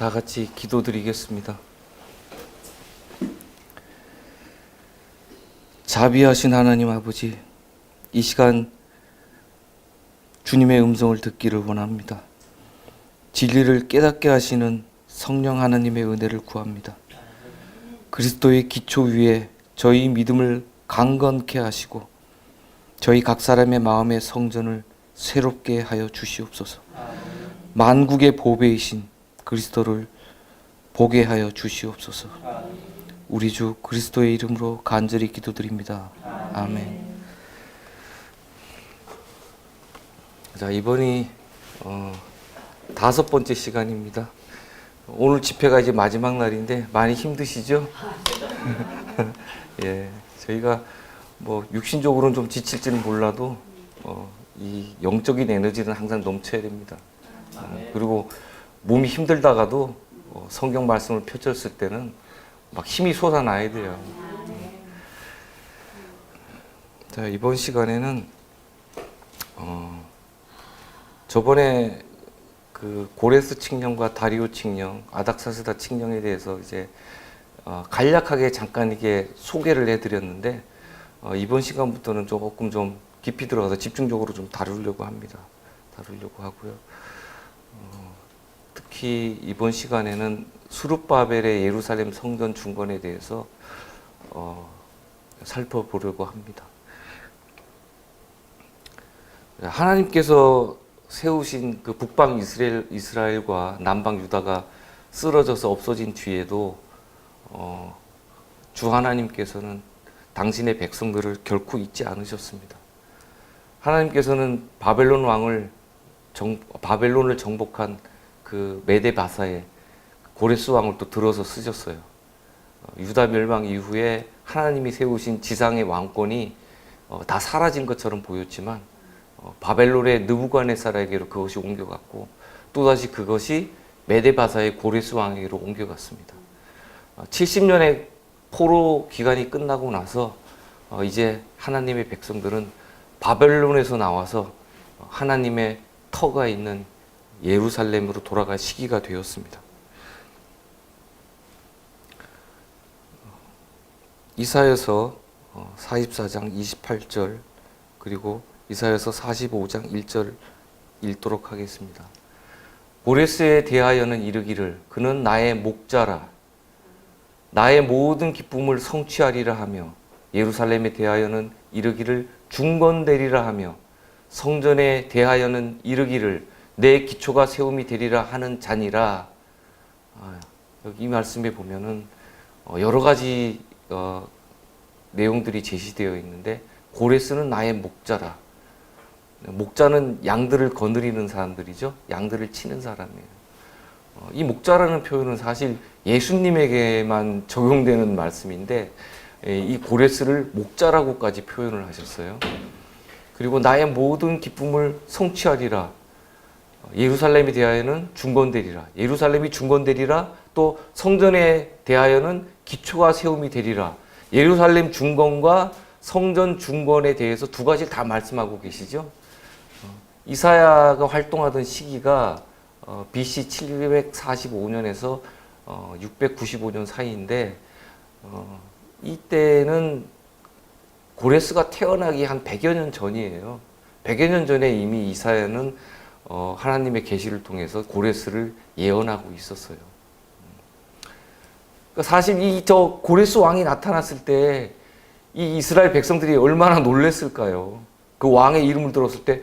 다 같이 기도드리겠습니다. 자비하신 하나님 아버지, 이 시간 주님의 음성을 듣기를 원합니다. 진리를 깨닫게 하시는 성령 하나님의 은혜를 구합니다. 그리스도의 기초 위에 저희 믿음을 강건케 하시고 저희 각 사람의 마음의 성전을 새롭게 하여 주시옵소서. 만국의 보배이신 그리스도를 보게 하여 주시옵소서. 우리 주 그리스도의 이름으로 간절히 기도드립니다. 아멘. 자, 이번이 5번째 시간입니다. 오늘 집회가 이제 마지막 날인데 많이 힘드시죠? 예, 저희가 뭐 육신적으로는 좀 지칠지는 몰라도 이 영적인 에너지는 항상 넘쳐야 됩니다. 그리고 몸이 힘들다가도 성경 말씀을 펼쳤을 때는 막 힘이 솟아나야 돼요. 자, 이번 시간에는 저번에 그 고레스 칙령과 다리오 칙령, 아닥사스다 칙령에 대해서 이제 간략하게 잠깐 이게 소개를 해드렸는데 이번 시간부터는 조금 좀 깊이 들어가서 집중적으로 좀 다루려고 합니다. 다루려고 하고요. 특히 이번 시간에는 수룹바벨의 예루살렘 성전 중건에 대해서 살펴보려고 합니다. 하나님께서 세우신 그 북방 이스라엘과 남방 유다가 쓰러져서 없어진 뒤에도 주 하나님께서는 당신의 백성들을 결코 잊지 않으셨습니다. 하나님께서는 바벨론을 정복한 그 메데 바사의 고레스 왕을 또 들어서 쓰셨어요. 유다 멸망 이후에 하나님이 세우신 지상의 왕권이 다 사라진 것처럼 보였지만 바벨론의 느부갓네살에게로 그것이 옮겨갔고 또다시 그것이 메데 바사의 고레스 왕에게로 옮겨갔습니다. 70년의 포로 기간이 끝나고 나서 이제 하나님의 백성들은 바벨론에서 나와서 하나님의 터가 있는 예루살렘으로 돌아갈 시기가 되었습니다. 이사야서 44장 28절 그리고 이사야서 45장 1절 읽도록 하겠습니다. 고레스에 대하여는 이르기를 그는 나의 목자라 나의 모든 기쁨을 성취하리라 하며 예루살렘에 대하여는 이르기를 중건되리라 하며 성전에 대하여는 이르기를 내 기초가 세움이 되리라 하는 자니라. 여기 이 말씀에 보면은 여러 가지 내용들이 제시되어 있는데 고레스는 나의 목자라. 목자는 양들을 거느리는 사람들이죠. 양들을 치는 사람이에요. 이 목자라는 표현은 사실 예수님에게만 적용되는 말씀인데 이 고레스를 목자라고까지 표현을 하셨어요. 그리고 나의 모든 기쁨을 성취하리라. 예루살렘에 대하여는 중건되리라. 예루살렘이 중건되리라. 또 성전에 대하여는 기초가 세움이 되리라. 예루살렘 중건과 성전 중건에 대해서 두 가지를 다 말씀하고 계시죠. 이사야가 활동하던 시기가 BC 745년에서 695년 사이인데 이때는 고레스가 태어나기 한 100여 년 전이에요. 100여 년 전에 이미 이사야는 하나님의 계시를 통해서 고레스를 예언하고 있었어요. 그러니까 사실 저 고레스 왕이 나타났을 때 이 이스라엘 백성들이 얼마나 놀랐을까요? 그 왕의 이름을 들었을 때,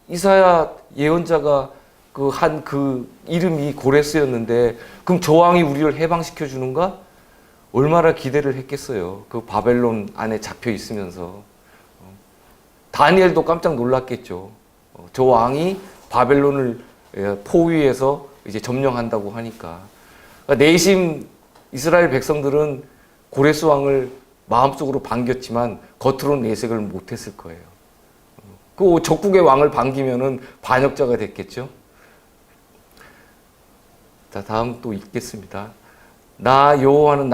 이사야 예언자가 그 이름이 고레스였는데, 그럼 저 왕이 우리를 해방시켜 주는가? 얼마나 기대를 했겠어요. 그 바벨론 안에 잡혀 있으면서. 다니엘도 깜짝 놀랐겠죠. 저 왕이 바벨론을 포위해서 이제 점령한다고 하니까. 그러니까 내심 이스라엘 백성들은 고레스 왕을 마음속으로 반겼지만 겉으로는 내색을 못했을 거예요. 그 적국의 왕을 반기면은 반역자가 됐겠죠. 자, 다음 또 읽겠습니다. 나 여호와는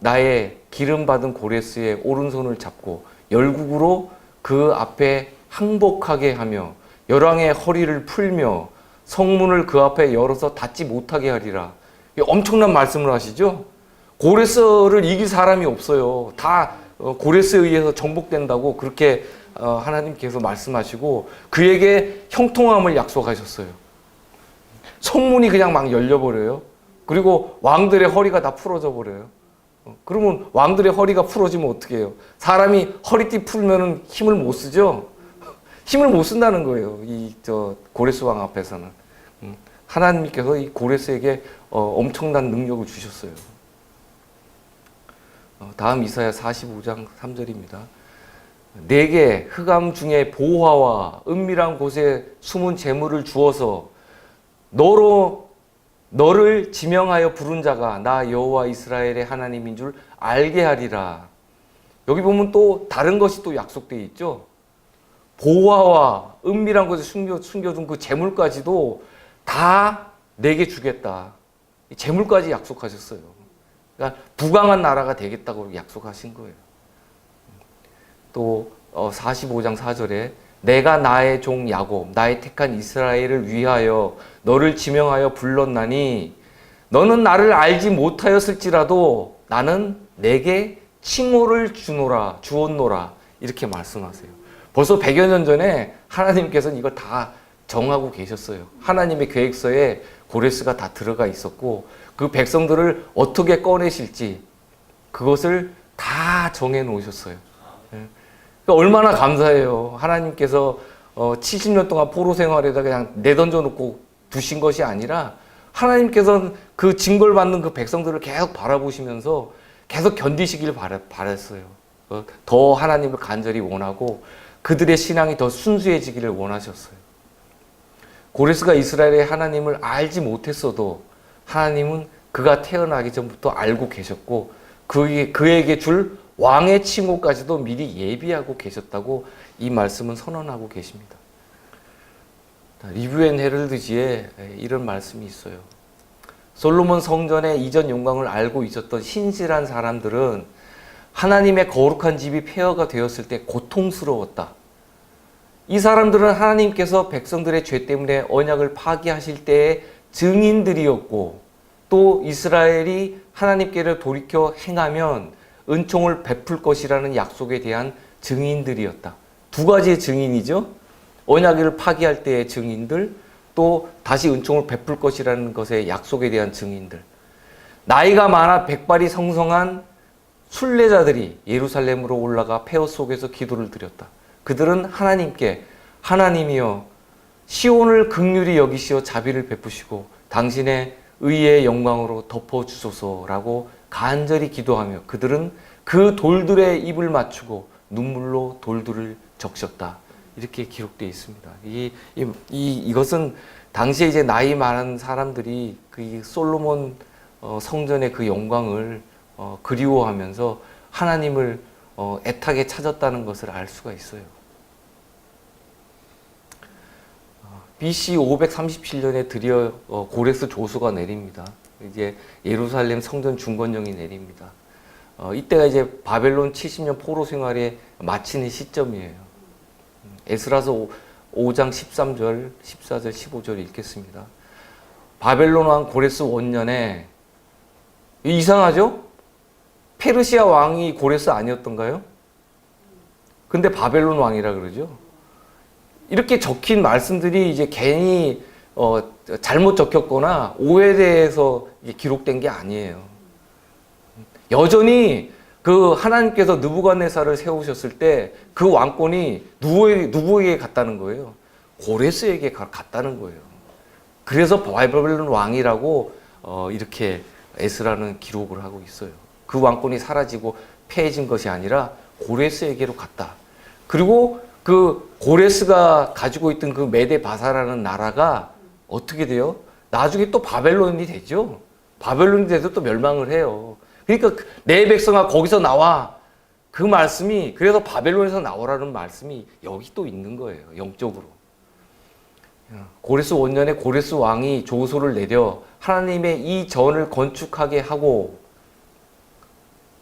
나의 기름 받은 고레스의 오른손을 잡고 열국으로 그 앞에 항복하게 하며 열왕의 허리를 풀며 성문을 그 앞에 열어서 닫지 못하게 하리라. 엄청난 말씀을 하시죠. 고레스를 이길 사람이 없어요. 다 고레스에 의해서 정복된다고 그렇게 하나님께서 말씀하시고 그에게 형통함을 약속하셨어요. 성문이 그냥 막 열려버려요. 그리고 왕들의 허리가 다 풀어져 버려요. 그러면 왕들의 허리가 풀어지면 어떻게 해요? 사람이 허리띠 풀면은 힘을 못 쓰죠? 힘을 못 쓴다는 거예요. 고레스 왕 앞에서는. 하나님께서 이 고레스에게 엄청난 능력을 주셨어요. 다음 이사야 45장 3절입니다. 내게 흑암 중에 보화와 은밀한 곳에 숨은 재물을 주어서 너를 지명하여 부른 자가 나 여호와 이스라엘의 하나님인 줄 알게 하리라. 여기 보면 또 다른 것이 또 약속되어 있죠. 보화와 은밀한 곳에 숨겨둔 그 재물까지도 다 내게 주겠다. 재물까지 약속하셨어요. 그러니까 부강한 나라가 되겠다고 약속하신 거예요. 또 45장 4절에 내가 나의 종 야곱 나의 택한 이스라엘을 위하여 너를 지명하여 불렀나니 너는 나를 알지 못하였을지라도 나는 내게 칭호를 주었노라 이렇게 말씀하세요. 벌써 100여 년 전에 하나님께서는 이걸 다 정하고 계셨어요. 하나님의 계획서에 고레스가 다 들어가 있었고 그 백성들을 어떻게 꺼내실지 그것을 다 정해 놓으셨어요. 그러니까 얼마나 감사해요. 하나님께서 70년 동안 포로 생활에다 그냥 내던져 놓고 두신 것이 아니라 하나님께서는 그 징벌 받는 그 백성들을 계속 바라보시면서 계속 견디시길 바랬어요. 더 하나님을 간절히 원하고 그들의 신앙이 더 순수해지기를 원하셨어요. 고레스가 이스라엘의 하나님을 알지 못했어도 하나님은 그가 태어나기 전부터 알고 계셨고 그에게 줄 왕의 칭호까지도 미리 예비하고 계셨다고 이 말씀은 선언하고 계십니다. 리뷰 앤 헤럴드지에 이런 말씀이 있어요. 솔로몬 성전의 이전 영광을 알고 있었던 신실한 사람들은 하나님의 거룩한 집이 폐허가 되었을 때 고통스러웠다. 이 사람들은 하나님께서 백성들의 죄 때문에 언약을 파기하실 때의 증인들이었고 또 이스라엘이 하나님께를 돌이켜 행하면 은총을 베풀 것이라는 약속에 대한 증인들이었다. 두 가지의 증인이죠. 언약을 파기할 때의 증인들, 또 다시 은총을 베풀 것이라는 것의 약속에 대한 증인들. 나이가 많아 백발이 성성한 순례자들이 예루살렘으로 올라가 폐허 속에서 기도를 드렸다. 그들은 하나님께 하나님이여 시온을 긍휼히 여기시어 자비를 베푸시고 당신의 의의 영광으로 덮어주소서라고 간절히 기도하며 그들은 그 돌들의 입을 맞추고 눈물로 돌들을 적셨다. 이렇게 기록되어 있습니다. 이것은 당시에 이제 나이 많은 사람들이 그 솔로몬 성전의 그 영광을 그리워하면서 하나님을 애타게 찾았다는 것을 알 수가 있어요. BC 537년에 드디어 고레스 조수가 내립니다. 이제 예루살렘 성전 중건령이 내립니다. 이때가 이제 바벨론 70년 포로 생활에 마치는 시점이에요. 에스라서 5장 13절, 14절, 15절 읽겠습니다. 바벨론 왕 고레스 원년에 이상하죠? 페르시아 왕이 고레스 아니었던가요? 근데 바벨론 왕이라 그러죠. 이렇게 적힌 말씀들이 이제 괜히 잘못 적혔거나 오해돼서 기록된 게 아니에요. 여전히 그 하나님께서 느부갓네살을 세우셨을 때 그 왕권이 누구에게 갔다는 거예요? 고레스에게 갔다는 거예요. 그래서 바벨론 왕이라고 이렇게 에스라는 기록을 하고 있어요. 그 왕권이 사라지고 폐해진 것이 아니라 고레스에게로 갔다. 그리고 그 고레스가 가지고 있던 그 메데 바사라는 나라가 어떻게 돼요? 나중에 또 바벨론이 되죠. 바벨론이 돼서 또 멸망을 해요. 그러니까 내 백성아 거기서 나와. 그 말씀이 그래서 바벨론에서 나오라는 말씀이 여기 또 있는 거예요. 영적으로. 고레스 원년에 고레스 왕이 조소를 내려 하나님의 이 전을 건축하게 하고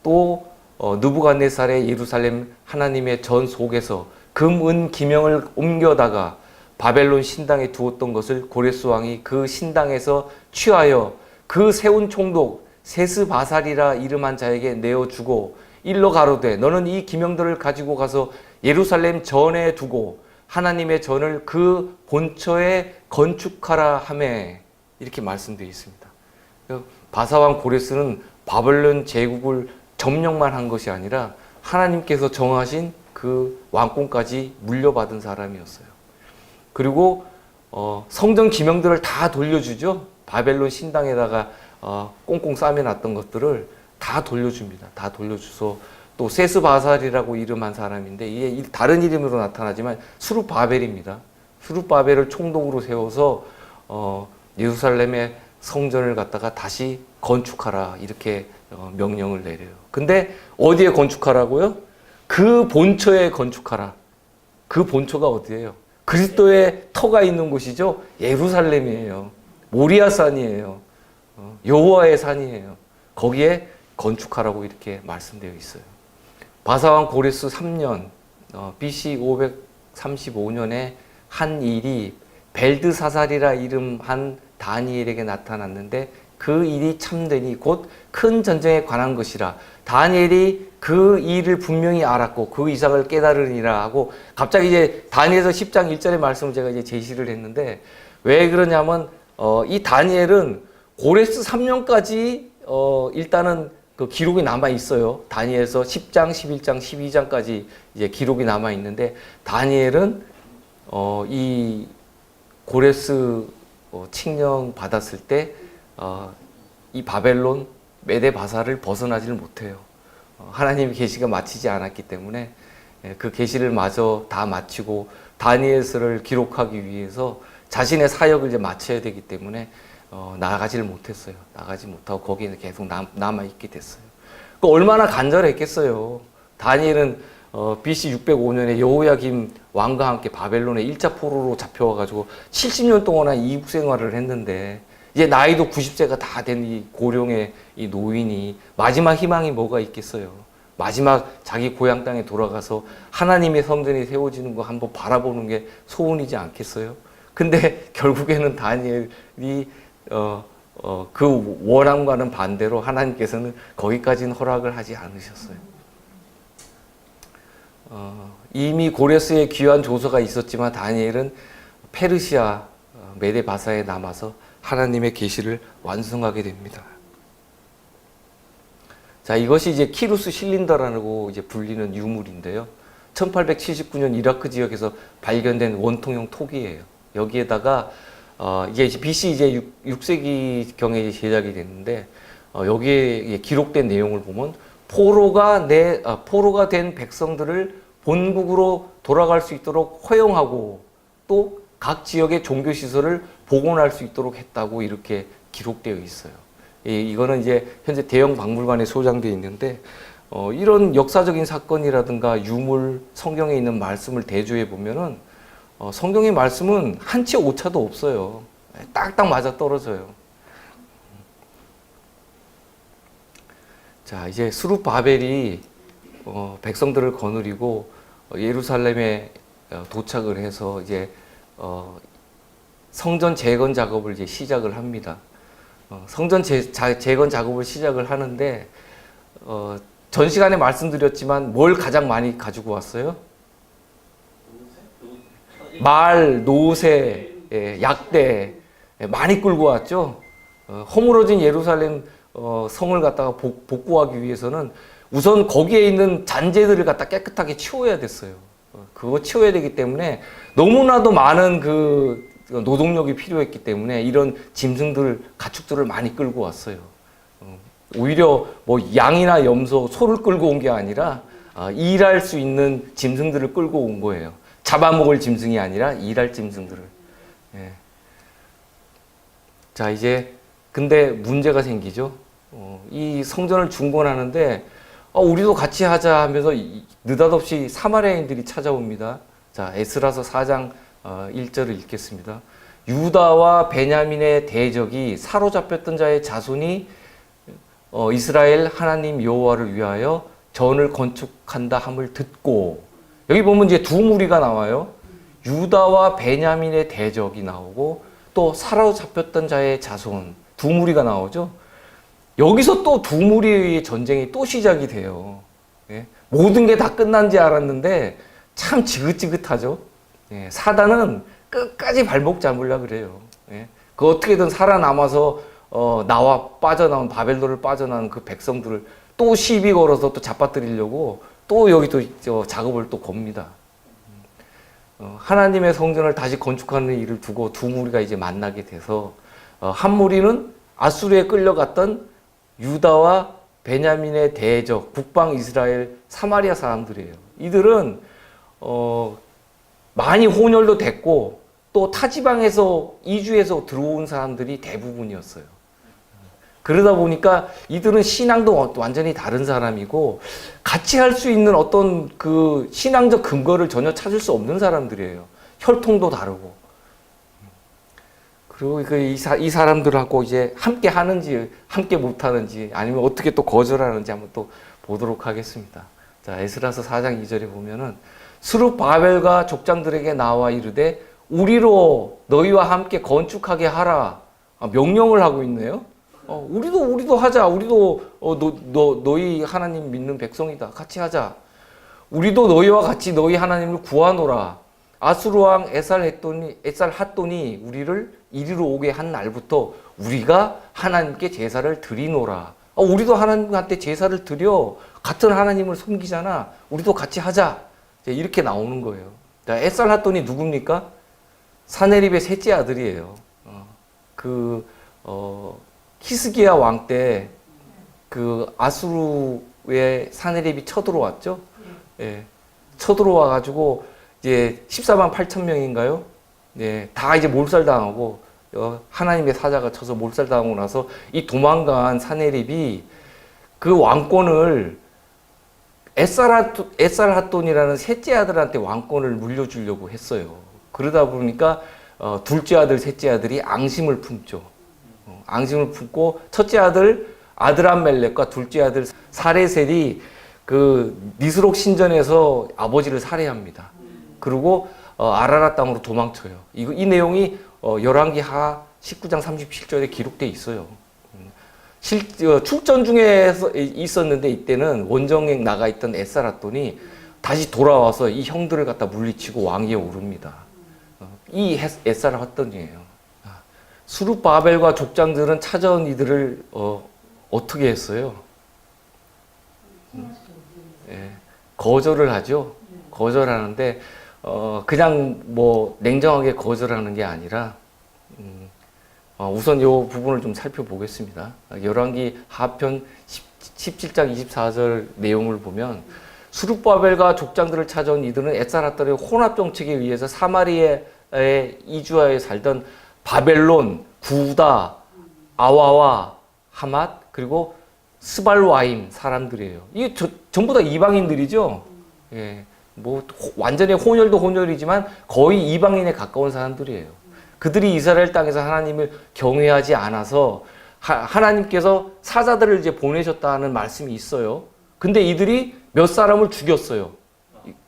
또 느부갓네살의 예루살렘 하나님의 전 속에서 금, 은, 기명을 옮겨다가 바벨론 신당에 두었던 것을 고레스 왕이 그 신당에서 취하여 그 세운 총독 세스바살이라 이름한 자에게 내어주고 일러 가로되 너는 이 기명들을 가지고 가서 예루살렘 전에 두고 하나님의 전을 그 본처에 건축하라 하매 이렇게 말씀되어 있습니다. 바사왕 고레스는 바벨론 제국을 점령만 한 것이 아니라 하나님께서 정하신 그 왕권까지 물려받은 사람이었어요. 그리고 성전 기명들을 다 돌려주죠. 바벨론 신당에다가 꽁꽁 싸매놨던 것들을 다 돌려줍니다. 다 돌려줘서 또 세스바살이라고 이름한 사람인데 이게 다른 이름으로 나타나지만 수룹바벨입니다. 수룹바벨을 총독으로 세워서 예루살렘의 성전을 갖다가 다시 건축하라 이렇게 명령을 내려요. 근데 어디에 건축하라고요? 그 본처에 건축하라. 그 본처가 어디예요? 그리스도의 터가 있는 곳이죠. 예루살렘이에요. 모리아산이에요. 여호와의 산이에요. 거기에 건축하라고 이렇게 말씀되어 있어요. 바사왕 고레스 3년 BC 535년에 한 일이 벨드사살이라 이름한 다니엘에게 나타났는데 그 일이 참되니 곧 큰 전쟁에 관한 것이라. 다니엘이 그 일을 분명히 알았고 그 이상을 깨달으니라 하고 갑자기 이제 다니엘서 10장 1절의 말씀을 제가 이제 제시를 했는데 왜 그러냐면 이 다니엘은 고레스 3년까지 일단은 그 기록이 남아 있어요. 다니엘서 10장, 11장, 12장까지 이제 기록이 남아 있는데 다니엘은 이 고레스 칙령 받았을 때 이 바벨론 메데 바사를 벗어나지를 못해요. 하나님의 계시가 마치지 않았기 때문에 그 계시를 마저 다 마치고 다니엘서를 기록하기 위해서 자신의 사역을 이제 마쳐야 되기 때문에 나가지를 못했어요. 나가지 못하고 거기에 계속 남아 있게 됐어요. 얼마나 간절했겠어요. 다니엘은 BC 605년에 여호야김 왕과 함께 바벨론에 1차 포로로 잡혀와가지고 70년 동안 이국 생활을 했는데 이제 나이도 90세가 다 된 이 고령의 이 노인이 마지막 희망이 뭐가 있겠어요. 마지막 자기 고향 땅에 돌아가서 하나님의 성전이 세워지는 거 한번 바라보는 게 소원이지 않겠어요? 근데 결국에는 다니엘이 그 원함과는 반대로 하나님께서는 거기까지는 허락을 하지 않으셨어요. 이미 고레스의 귀한 조서가 있었지만 다니엘은 페르시아 메데 바사에 남아서 하나님의 계시를 완성하게 됩니다. 자, 이것이 이제 키루스 실린더라고 이제 불리는 유물인데요. 1879년 이라크 지역에서 발견된 원통형 토기예요. 여기에다가 이게 BC 이제 6세기 경에 제작이 됐는데 여기에 기록된 내용을 보면 포로가 된 백성들을 본국으로 돌아갈 수 있도록 허용하고 또 각 지역의 종교 시설을 복원할 수 있도록 했다고 이렇게 기록되어 있어요. 이거는 이제 현재 대형 박물관에 소장되어 있는데 이런 역사적인 사건이라든가 유물, 성경에 있는 말씀을 대조해 보면은 성경의 말씀은 한치 오차도 없어요. 딱딱 맞아 떨어져요. 자, 이제 스룹바벨이 백성들을 거느리고 예루살렘에 도착을 해서 이제 성전 재건 작업을 이제 시작을 합니다. 성전 재건 작업을 시작을 하는데 전 시간에 말씀드렸지만 뭘 가장 많이 가지고 왔어요? 말, 노새, 약대 많이 끌고 왔죠. 허물어진 예루살렘 성을 갖다가 복구하기 위해서는 우선 거기에 있는 잔재들을 갖다 깨끗하게 치워야 됐어요. 그거 치워야 되기 때문에 너무나도 많은 그 노동력이 필요했기 때문에 이런 짐승들, 가축들을 많이 끌고 왔어요. 오히려 뭐 양이나 염소, 소를 끌고 온 게 아니라 일할 수 있는 짐승들을 끌고 온 거예요. 잡아먹을 짐승이 아니라 일할 짐승들을. 예. 자, 이제 근데 문제가 생기죠. 이 성전을 중건하는데 우리도 같이 하자 하면서 느닷없이 사마리아인들이 찾아옵니다. 자, 에스라서 4장 1절을 읽겠습니다. 유다와 베냐민의 대적이 사로잡혔던 자의 자손이 이스라엘 하나님 여호와를 위하여 전을 건축한다 함을 듣고, 여기 보면 이제 두 무리가 나와요. 유다와 베냐민의 대적이 나오고 또 사로잡혔던 자의 자손 두 무리가 나오죠. 여기서 또 두 무리의 전쟁이 또 시작이 돼요. 예? 모든 게 다 끝난 줄 알았는데 참 지긋지긋하죠. 예? 사단은 끝까지 발목 잡으려고 그래요. 예? 그 어떻게든 살아남아서 나와 빠져나온 바벨론을 빠져나온 그 백성들을 또 시비 걸어서 또 잡아뜨리려고 또 여기 또 작업을 또 겁니다. 하나님의 성전을 다시 건축하는 일을 두고 두 무리가 이제 만나게 돼서 한 무리는 아수르에 끌려갔던 유다와 베냐민의 대적 북방 이스라엘 사마리아 사람들이에요. 이들은 많이 혼혈도 됐고 또 타지방에서 이주해서 들어온 사람들이 대부분이었어요. 그러다 보니까 이들은 신앙도 완전히 다른 사람이고 같이 할 수 있는 어떤 그 신앙적 근거를 전혀 찾을 수 없는 사람들이에요. 혈통도 다르고. 그리고 이 사람들하고 이제 함께 하는지 함께 못 하는지 아니면 어떻게 또 거절하는지 한번 또 보도록 하겠습니다. 자, 에스라서 4장 2절에 보면은 스룹바벨과 족장들에게 나와 이르되 우리로 너희와 함께 건축하게 하라. 명령을 하고 있네요. 우리도 하자. 우리도 너희 하나님 믿는 백성이다. 같이 하자. 우리도 너희와 같이 너희 하나님을 구하노라. 아수르 왕 에살핫돈이 우리를 이리로 오게 한 날부터 우리가 하나님께 제사를 드리노라. 우리도 하나님한테 제사를 드려. 같은 하나님을 섬기잖아. 우리도 같이 하자. 이렇게 나오는 거예요. 에살핫돈이 누굽니까? 사네립의 셋째 아들이에요. 히스기야 왕 때 그 아수르의 사네립이 쳐들어왔죠. 예, 쳐들어와 가지고 이제 14만 8천 명인가요? 예, 다 이제 몰살당하고 하나님의 사자가 쳐서 몰살당하고 나서 이 도망간 사네립이 그 왕권을 에살핫돈이라는 셋째 아들한테 왕권을 물려주려고 했어요. 그러다 보니까 둘째 아들, 셋째 아들이 앙심을 품죠. 앙심을 품고 첫째 아들 아드람멜렉과 둘째 아들 사레셀이 그 니스록 신전에서 아버지를 살해합니다. 그리고 아라라 땅으로 도망쳐요. 이 내용이 열왕기하 19장 37절에 기록돼 있어요. 출전 중에 있었는데 이때는 원정에 나가 있던 에살핫돈이 다시 돌아와서 이 형들을 갖다 물리치고 왕위에 오릅니다. 이 에살핫돈이에요. 스룹바벨과 족장들은 찾아온 이들을 어떻게 했어요? 예, 거절을 하죠. 거절하는데 그냥 뭐 냉정하게 거절하는 게 아니라 우선 이 부분을 좀 살펴보겠습니다. 열왕기 하편 17장 24절 내용을 보면 스룹바벨과 족장들을 찾아온 이들은 에살핫돈의 혼합 정책에 의해서 사마리아에 이주하여 살던 바벨론, 구다, 아와와, 하맛, 그리고 스발와임 사람들이에요. 이게 전부 다 이방인들이죠. 예, 뭐 완전히 혼혈도 혼혈이지만 거의 이방인에 가까운 사람들이에요. 그들이 이스라엘 땅에서 하나님을 경외하지 않아서 하나님께서 사자들을 이제 보내셨다는 말씀이 있어요. 근데 이들이 몇 사람을 죽였어요.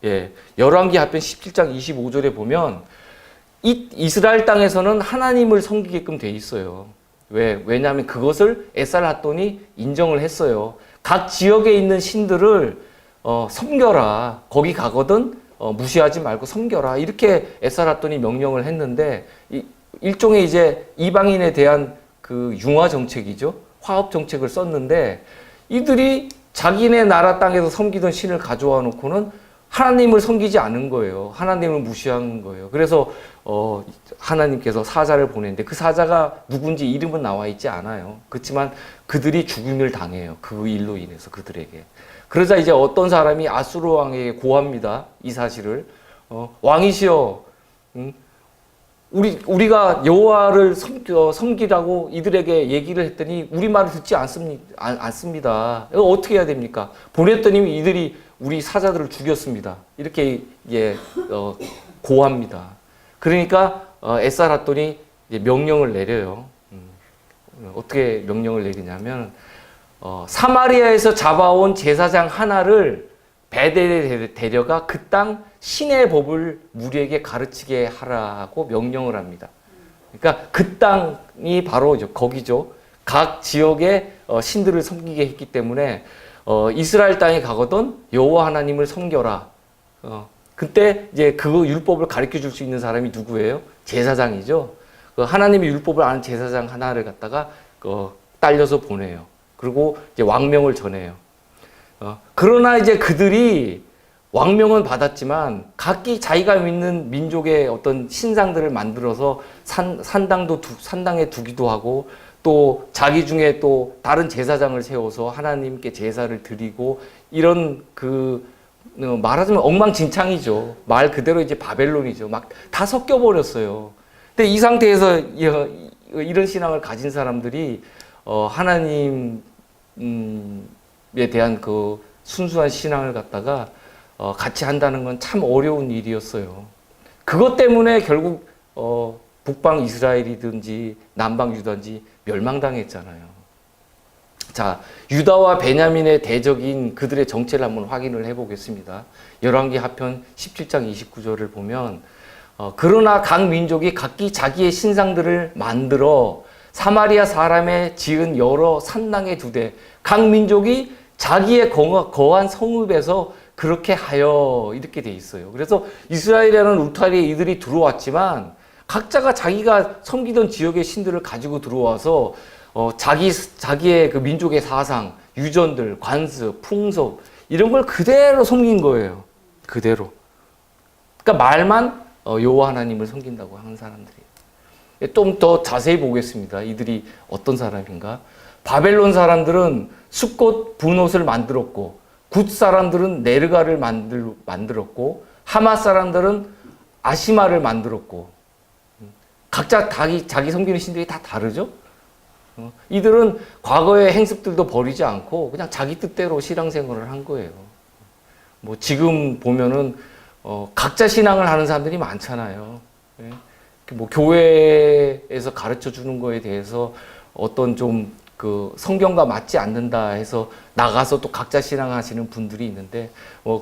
예, 열왕기 하편 17장 25절에 보면 이스라엘 땅에서는 하나님을 섬기게끔 돼 있어요. 왜냐하면 그것을 에살핫돈이 인정을 했어요. 각 지역에 있는 신들을 섬겨라. 거기 가거든 무시하지 말고 섬겨라. 이렇게 에살핫돈이 명령을 했는데 일종의 이제 이방인에 대한 그 융화 정책이죠. 화합 정책을 썼는데 이들이 자기네 나라 땅에서 섬기던 신을 가져와 놓고는 하나님을 섬기지 않은 거예요. 하나님을 무시한 거예요. 그래서 하나님께서 사자를 보냈는데 그 사자가 누군지 이름은 나와 있지 않아요. 그렇지만 그들이 죽임을 당해요. 그 일로 인해서 그들에게. 그러자 이제 어떤 사람이 아수르 왕에게 고합니다. 이 사실을. 왕이시여, 우리가 여호와를 섬기라고 이들에게 얘기를 했더니 우리 말을 듣지 않습니다. 이거 어떻게 해야 됩니까? 보냈더니 이들이 우리 사자들을 죽였습니다. 이렇게 고합니다. 그러니까 에살핫돈이 명령을 내려요. 어떻게 명령을 내리냐면 사마리아에서 잡아온 제사장 하나를 베델에 데려가 그 땅 신의 법을 무리에게 가르치게 하라고 명령을 합니다. 그러니까 그 땅이 바로 거기죠. 각 지역의 신들을 섬기게 했기 때문에 이스라엘 땅에 가거든 여호와 하나님을 섬겨라. 그때 이제 그 율법을 가르쳐 줄 수 있는 사람이 누구예요? 제사장이죠. 그 하나님의 율법을 아는 제사장 하나를 갖다가 딸려서 보내요. 그리고 이제 왕명을 전해요. 그러나 이제 그들이 왕명은 받았지만 각기 자기가 믿는 민족의 어떤 신상들을 만들어서 산당에 두기도 하고 또 자기 중에 또 다른 제사장을 세워서 하나님께 제사를 드리고 이런 말하자면 엉망진창이죠. 말 그대로 이제 바벨론이죠. 막 다 섞여 버렸어요. 근데 이 상태에서 이런 신앙을 가진 사람들이 하나님에 대한 그 순수한 신앙을 갖다가 같이 한다는 건 참 어려운 일이었어요. 그것 때문에 결국 북방 이스라엘이든지 남방 유다인지 멸망당했잖아요. 자, 유다와 베냐민의 대적인 그들의 정체를 한번 확인을 해보겠습니다. 열왕기 하편 17장 29절을 보면 그러나 각 민족이 각기 자기의 신상들을 만들어 사마리아 사람의 지은 여러 산당에 두되 각 민족이 자기의 거한 성읍에서 그렇게 하여 이렇게 돼 있어요. 그래서 이스라엘이라는 울타리에 이들이 들어왔지만 각자가 자기가 섬기던 지역의 신들을 가지고 들어와서 자기의 그 민족의 사상, 유전들, 관습, 풍속 이런 걸 그대로 섬긴 거예요. 그대로. 그러니까 말만 여호와 하나님을 섬긴다고 하는 사람들이에요. 좀 더 자세히 보겠습니다. 이들이 어떤 사람인가? 바벨론 사람들은 숫꽃 분옷을 만들었고 굿 사람들은 네르가를 만들었고 하마 사람들은 아시마를 만들었고 각자 자기 섬기는 신들이 다 다르죠. 이들은 과거의 행습들도 버리지 않고 그냥 자기 뜻대로 신앙생활을 한 거예요. 뭐 지금 보면은 각자 신앙을 하는 사람들이 많잖아요. 뭐 교회에서 가르쳐 주는 거에 대해서 어떤 좀 그 성경과 맞지 않는다 해서 나가서 또 각자 신앙하시는 분들이 있는데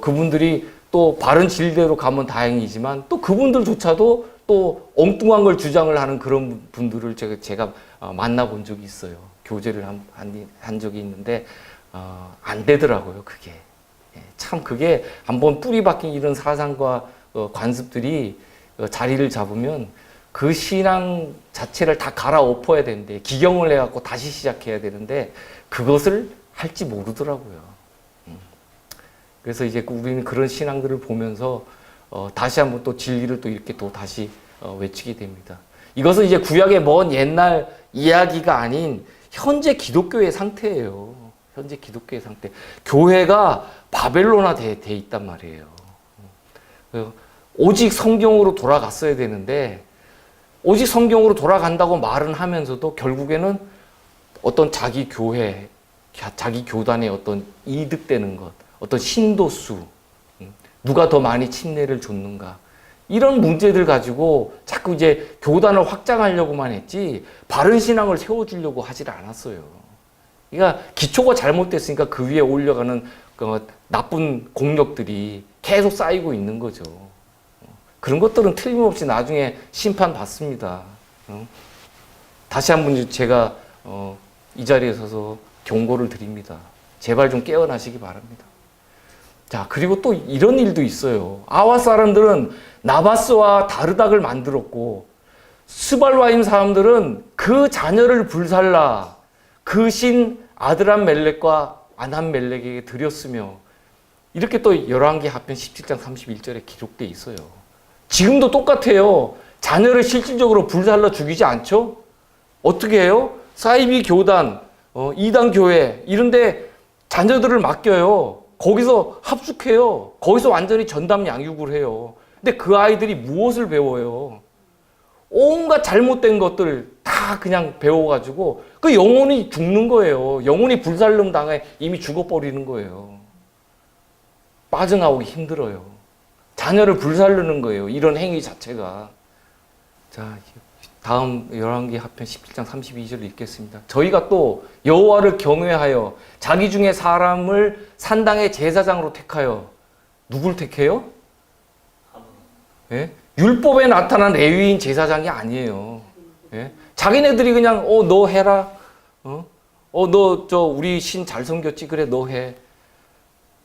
그분들이 또 바른 진리대로 가면 다행이지만 또 그분들조차도 또 엉뚱한 걸 주장을 하는 그런 분들을 제가 만나본 적이 있어요. 교제를 한 적이 있는데 안 되더라고요. 그게 참 그게 한번 뿌리 박힌 이런 사상과 관습들이 자리를 잡으면 그 신앙 자체를 다 갈아엎어야 되는데 기경을 해갖고 다시 시작해야 되는데 그것을 할지 모르더라고요. 그래서 이제 우리는 그런 신앙들을 보면서 다시 한번 또 진리를 또 이렇게 또 다시 외치게 됩니다. 이것은 이제 구약의 먼 옛날 이야기가 아닌 현재 기독교의 상태예요. 현재 기독교의 상태. 교회가 바벨론화 돼 있단 말이에요. 오직 성경으로 돌아갔어야 되는데 오직 성경으로 돌아간다고 말은 하면서도 결국에는 어떤 자기 교회, 자기 교단의 어떤 이득되는 것, 어떤 신도수, 누가 더 많이 침례를 줬는가 이런 문제들 가지고 자꾸 이제 교단을 확장하려고만 했지 바른 신앙을 세워주려고 하질 않았어요. 그러니까 기초가 잘못됐으니까 그 위에 올려가는 나쁜 공력들이 계속 쌓이고 있는 거죠. 그런 것들은 틀림없이 나중에 심판받습니다. 다시 한번 제가 이 자리에 서서 경고를 드립니다. 제발 좀 깨어나시기 바랍니다. 자, 그리고 또 이런 일도 있어요. 아와 사람들은 나바스와 다르닥을 만들었고 스발와임 사람들은 그 자녀를 불살라 그 신 아드람 멜렉과 아남 멜렉에게 드렸으며 이렇게 또 열왕기 하편 17장 31절에 기록되어 있어요. 지금도 똑같아요. 자녀를 실질적으로 불살라 죽이지 않죠? 어떻게 해요? 사이비 교단, 이단 교회 이런데 자녀들을 맡겨요. 거기서 합숙해요. 거기서 완전히 전담 양육을 해요. 근데 그 아이들이 무엇을 배워요? 온갖 잘못된 것들 다 그냥 배워가지고 그 영혼이 죽는 거예요. 영혼이 불살름 당해 이미 죽어버리는 거예요. 빠져나오기 힘들어요. 자녀를 불살르는 거예요. 이런 행위 자체가. 자, 다음 열왕기 하편 17장 32절 읽겠습니다. 저희가 또 여호와를 경외하여 자기 중에 사람을 산당의 제사장으로 택하여 누굴 택해요? 예? 율법에 나타난 레위인 제사장이 아니에요. 예? 자기네들이 그냥 너 해라. 너 우리 신 잘 섬겼지? 그래 너 해.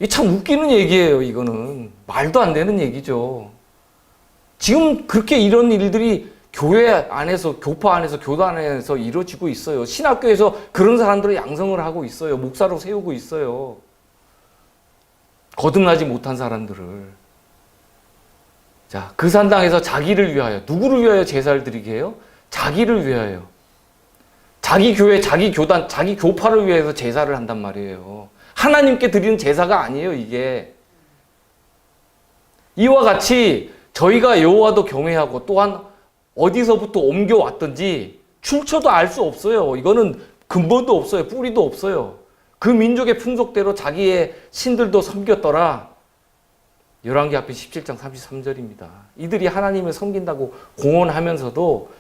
이 참 웃기는 얘기예요. 이거는 말도 안 되는 얘기죠. 지금 그렇게 이런 일들이 교회 안에서, 교파 안에서, 교단 안에서 이루어지고 있어요. 신학교에서 그런 사람들을 양성을 하고 있어요. 목사로 세우고 있어요. 거듭나지 못한 사람들을. 자, 그 산당에서 자기를 위하여, 누구를 위하여 제사를 드리게 해요? 자기를 위하여. 자기 교회, 자기 교단, 자기 교파를 위해서 제사를 한단 말이에요. 하나님께 드리는 제사가 아니에요, 이게. 이와 같이 저희가 여호와도 경외하고 또한 어디서부터 옮겨왔든지 출처도 알 수 없어요. 이거는 근본도 없어요. 뿌리도 없어요. 그 민족의 풍속대로 자기의 신들도 섬겼더라. 열왕기하편 17장 33절입니다. 이들이 하나님을 섬긴다고 공언하면서도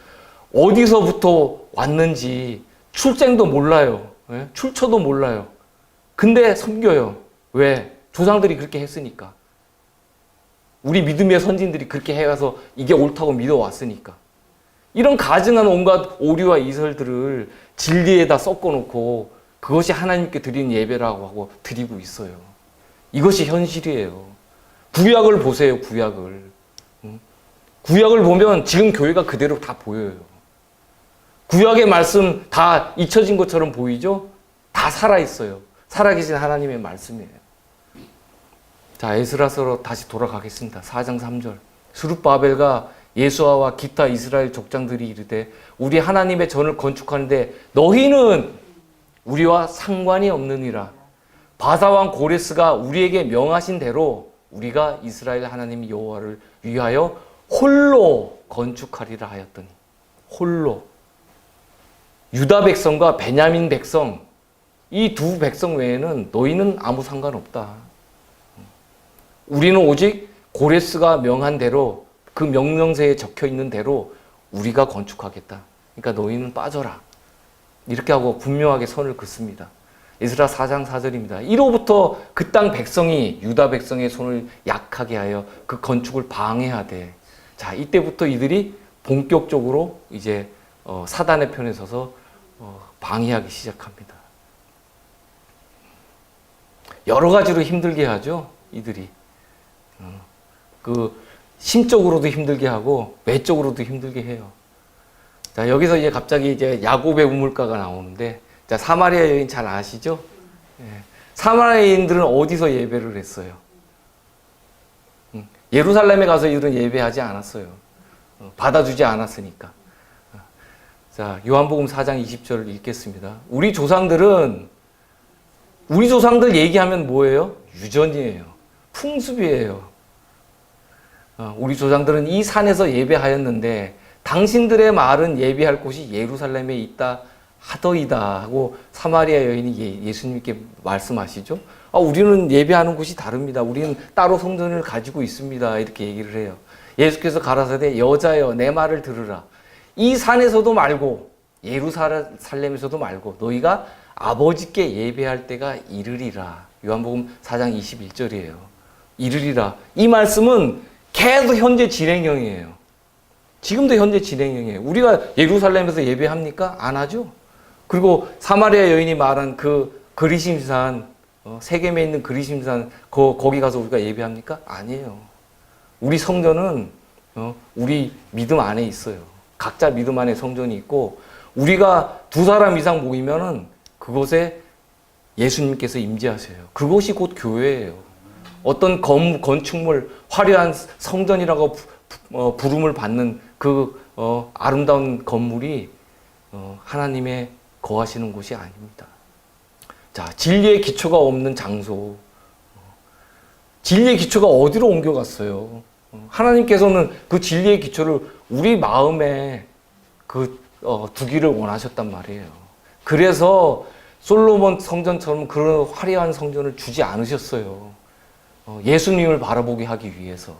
어디서부터 왔는지 출생도 몰라요. 출처도 몰라요. 근데 섬겨요. 왜? 조상들이 그렇게 했으니까. 우리 믿음의 선진들이 그렇게 해가서 이게 옳다고 믿어왔으니까. 이런 가증한 온갖 오류와 이설들을 진리에다 섞어놓고 그것이 하나님께 드리는 예배라고 하고 드리고 있어요. 이것이 현실이에요. 구약을 보세요, 구약을. 구약을 보면 지금 교회가 그대로 다 보여요. 구약의 말씀 다 잊혀진 것처럼 보이죠? 다 살아있어요. 살아계신 하나님의 말씀이에요. 자, 에스라서로 다시 돌아가겠습니다. 4장 3절. 스룹바벨과 예수아와 기타 이스라엘 족장들이 이르되 우리 하나님의 전을 건축하는데 너희는 우리와 상관이 없느니라. 바사왕 고레스가 우리에게 명하신 대로 우리가 이스라엘 하나님 여호와를 위하여 홀로 건축하리라 하였더니. 홀로. 유다 백성과 베냐민 백성, 이 두 백성 외에는 너희는 아무 상관없다. 우리는 오직 고레스가 명한 대로, 그 명령서에 적혀 있는 대로 우리가 건축하겠다. 그러니까 너희는 빠져라. 이렇게 하고 분명하게 선을 긋습니다. 에스라 4장 4절입니다. 이로부터 그 땅 백성이 유다 백성의 손을 약하게 하여 그 건축을 방해하되, 자, 이때부터 이들이 본격적으로 이제 사단의 편에 서서 방해하기 시작합니다. 여러 가지로 힘들게 하죠, 이들이. 그 심적으로도 힘들게 하고 외적으로도 힘들게 해요. 자, 여기서 이제 갑자기 이제 야곱의 우물가가 나오는데, 자, 사마리아 여인 잘 아시죠? 예. 사마리아인들은 어디서 예배를 했어요? 예루살렘에 가서 이들은 예배하지 않았어요. 받아주지 않았으니까. 자, 요한복음 4장 20절을 읽겠습니다. 우리 조상들 얘기하면 뭐예요? 유전이에요. 풍습이에요. 우리 조상들은 이 산에서 예배하였는데 당신들의 말은 예배할 곳이 예루살렘에 있다 하더이다 하고 사마리아 여인이 예수님께 말씀하시죠. 우리는 예배하는 곳이 다릅니다. 우리는 따로 성전을 가지고 있습니다. 이렇게 얘기를 해요. 예수께서 가라사대 여자여 내 말을 들으라. 이 산에서도 말고 예루살렘에서도 말고 너희가 아버지께 예배할 때가 이르리라. 요한복음 4장 21절이에요. 이르리라. 이 말씀은 계속 현재 진행형이에요. 지금도 현재 진행형이에요. 우리가 예루살렘에서 예배합니까? 안 하죠. 그리고 사마리아 여인이 말한 그 그리심산, 세겜에 있는 그리심산, 거기 가서 우리가 예배합니까? 아니에요. 우리 성전은 우리 믿음 안에 있어요. 각자 믿음 안에 성전이 있고, 우리가 두 사람 이상 모이면은 그곳에 예수님께서 임재하세요. 그곳이 곧 교회예요. 어떤 건축물, 화려한 성전이라고 부름을 받는 그 아름다운 건물이 하나님의 거하시는 곳이 아닙니다. 자, 진리의 기초가 없는 장소. 진리의 기초가 어디로 옮겨갔어요? 하나님께서는 그 진리의 기초를 우리 마음에 두기를 원하셨단 말이에요. 그래서 솔로몬 성전처럼 그런 화려한 성전을 주지 않으셨어요. 예수님을 바라보게 하기 위해서.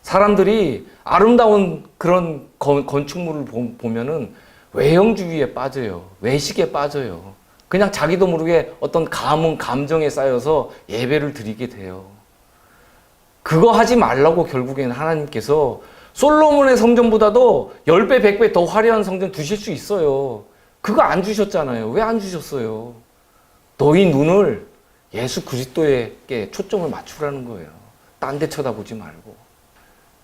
사람들이 아름다운 그런 건축물을 보면은 외형주의에 빠져요. 외식에 빠져요. 그냥 자기도 모르게 어떤 감정에 쌓여서 예배를 드리게 돼요. 그거 하지 말라고 결국에는 하나님께서 솔로몬의 성전보다도 10배, 100배 더 화려한 성전 두실 수 있어요. 그거 안 주셨잖아요. 왜 안 주셨어요? 너희 눈을 예수 그리스도에게 초점을 맞추라는 거예요. 딴 데 쳐다보지 말고.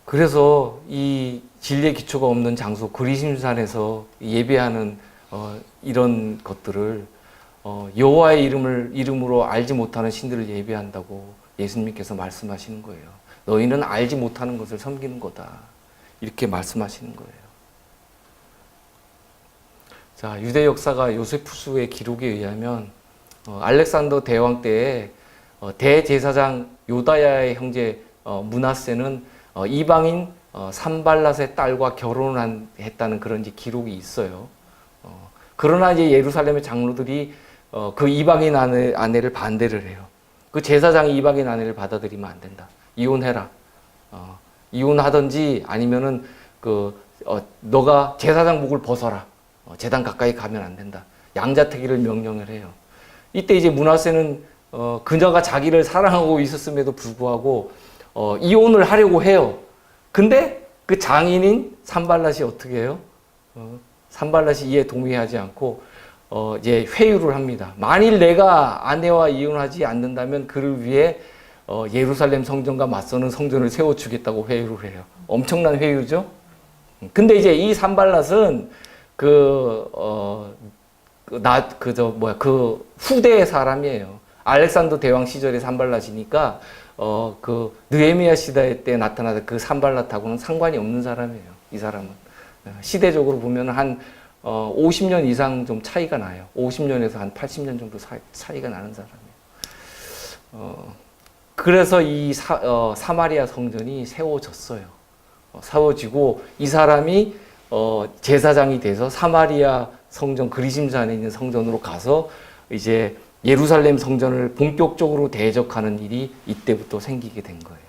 그래서 이 진리의 기초가 없는 장소 그리심산에서 예배하는 이런 것들을 여호와의 이름으로 알지 못하는 신들을 예배한다고 예수님께서 말씀하시는 거예요. 너희는 알지 못하는 것을 섬기는 거다. 이렇게 말씀하시는 거예요. 자, 유대 역사가 요세푸스의 기록에 의하면 알렉산더 대왕 때에 대제사장 요다야의 형제 므낫세는 이방인 산발랏의 딸과 결혼을 했다는 그런 이제 기록이 있어요. 그러나 이제 예루살렘의 장로들이 그 이방인 아내를 반대를 해요. 그 제사장이 이방인 아내를 받아들이면 안 된다. 이혼해라. 이혼하든지 아니면은 너가 제사장복을 벗어라. 제단 가까이 가면 안 된다. 양자택일을 명령을 해요. 이때 이제 므낫세는 그녀가 자기를 사랑하고 있었음에도 불구하고 이혼을 하려고 해요. 근데 그 장인인 산발랏이 어떻게 해요? 산발랏이 이에 동의하지 않고 이제 회유를 합니다. 만일 내가 아내와 이혼하지 않는다면 그를 위해 예루살렘 성전과 맞서는 성전을 세워주겠다고 회유를 해요. 엄청난 회유죠. 근데 이제 이 산발랏은 그 후대의 사람이에요. 알렉산더 대왕 시절의 산발랏이니까 그 느헤미야 시대 때 나타나던 그 산발랏하고는 상관이 없는 사람이에요. 이 사람은 시대적으로 보면 한 50년 이상 좀 차이가 나요. 50년에서 한 80년 정도 차이가 나는 사람이에요. 그래서 이 사마리아 성전이 세워졌어요. 세워지고 이 사람이 제사장이 돼서 사마리아 성전 그리심산에 있는 성전으로 가서 이제 예루살렘 성전을 본격적으로 대적하는 일이 이때부터 생기게 된 거예요.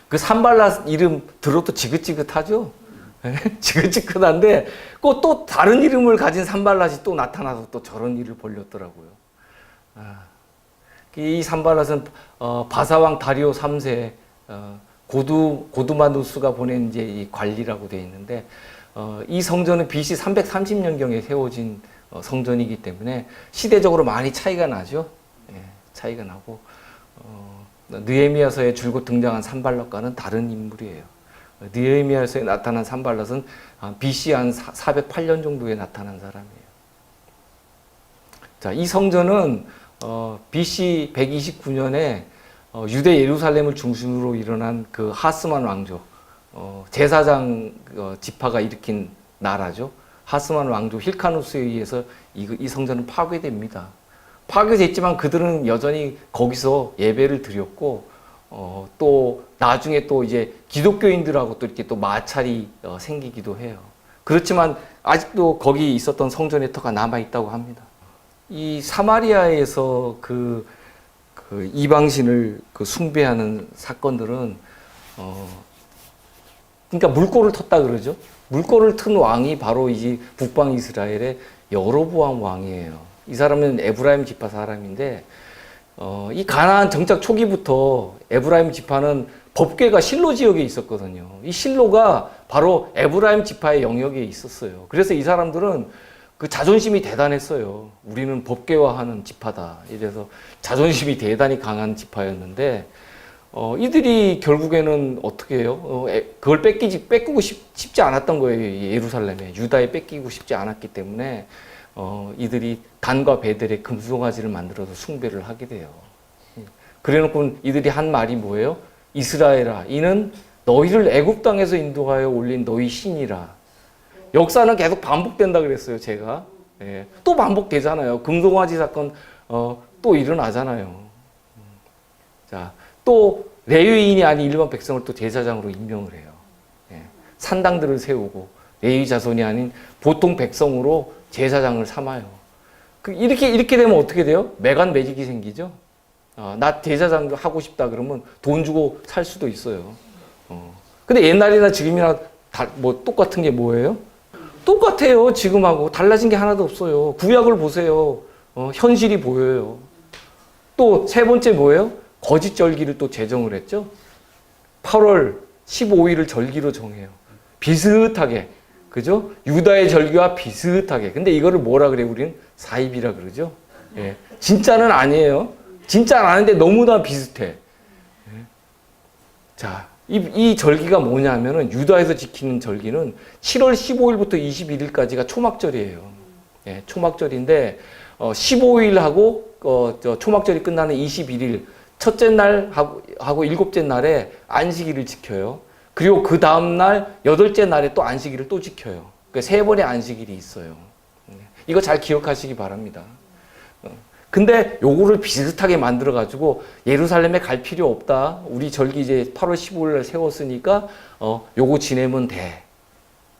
그 산발랏 이름 들어도 지긋지긋하죠? 지긋지긋한데 또 다른 이름을 가진 산발랏이 또 나타나서 또 저런 일을 벌였더라고요. 이 산발랏은 바사왕 다리오 3세 고두마누스가 보낸 이제 이 관리라고 되어 있는데 이 성전은 BC 330년경에 세워진 성전이기 때문에 시대적으로 많이 차이가 나죠. 예, 차이가 나고 느헤미야서에 줄곧 등장한 산발랏과는 다른 인물이에요. 느헤미야서에 나타난 산발랏은 BC 한 408년 정도에 나타난 사람이에요. 자, 이 성전은 BC 129년에 유대 예루살렘을 중심으로 일어난 그 하스만 왕조, 제사장 지파가 일으킨 나라죠. 하스만 왕조 힐카누스에 의해서 이 성전은 파괴됩니다. 파괴됐지만 그들은 여전히 거기서 예배를 드렸고, 또 나중에 또 이제 기독교인들하고 또 이렇게 또 마찰이 생기기도 해요. 그렇지만 아직도 거기 있었던 성전의 터가 남아 있다고 합니다. 이 사마리아에서 그 이방신을 숭배하는 사건들은 그러니까 물꼬를 텄다 그러죠. 물꼬를 튼 왕이 바로 이제 북방 이스라엘의 여로보암 왕이에요. 이 사람은 에브라임 지파 사람인데 이 가나안 정착 초기부터 에브라임 지파는 법궤가 실로 지역에 있었거든요. 이 실로가 바로 에브라임 지파의 영역에 있었어요. 그래서 이 사람들은 그 자존심이 대단했어요. 우리는 법궤화하는 지파다. 이래서 자존심이 대단히 강한 지파였는데 이들이 결국에는 어떻게 해요? 그걸 뺏기고 싶지 않았던 거예요. 예루살렘에. 유다에 뺏기고 싶지 않았기 때문에 이들이 단과 베델에 금송아지를 만들어서 숭배를 하게 돼요. 그래놓고 이들이 한 말이 뭐예요? 이스라엘아, 이는 너희를 애굽 땅에서 인도하여 올린 너희 신이라. 역사는 계속 반복된다 그랬어요, 제가. 예, 또 반복되잖아요. 금송아지 사건 또 일어나잖아요. 자, 또 레위인이 아닌 일반 백성을 또 제사장으로 임명을 해요. 예, 산당들을 세우고 레위 자손이 아닌 보통 백성으로 제사장을 삼아요. 이렇게 되면 어떻게 돼요? 매간 매직이 생기죠. 나 제사장 하고 싶다 그러면 돈 주고 살 수도 있어요. 근데 옛날이나 지금이나 뭐 똑같은 게 뭐예요? 똑같아요. 지금하고 달라진 게 하나도 없어요. 구약을 보세요. 현실이 보여요. 또 세 번째 뭐예요? 거짓절기를 또 제정을 했죠. 8월 15일을 절기로 정해요. 비슷하게. 그죠? 유다의 절기와 비슷하게. 근데 이거를 뭐라 그래? 우리는 사입이라 그러죠. 예. 진짜는 아니에요. 진짜는 아닌데 너무나 비슷해. 예. 자, 이 절기가 뭐냐면은 유다에서 지키는 절기는 7월 15일부터 21일까지가 초막절이에요. 예, 초막절인데 15일하고 초막절이 끝나는 21일 첫째 날하고 일곱째 날에 안식일을 지켜요. 그리고 그 다음 날 여덟째 날에 또 안식일을 또 지켜요. 그러니까 세 번의 안식일이 있어요. 이거 잘 기억하시기 바랍니다. 근데 요거를 비슷하게 만들어 가지고 예루살렘에 갈 필요 없다. 우리 절기 이제 8월 15일 날 세웠으니까 요거 지내면 돼.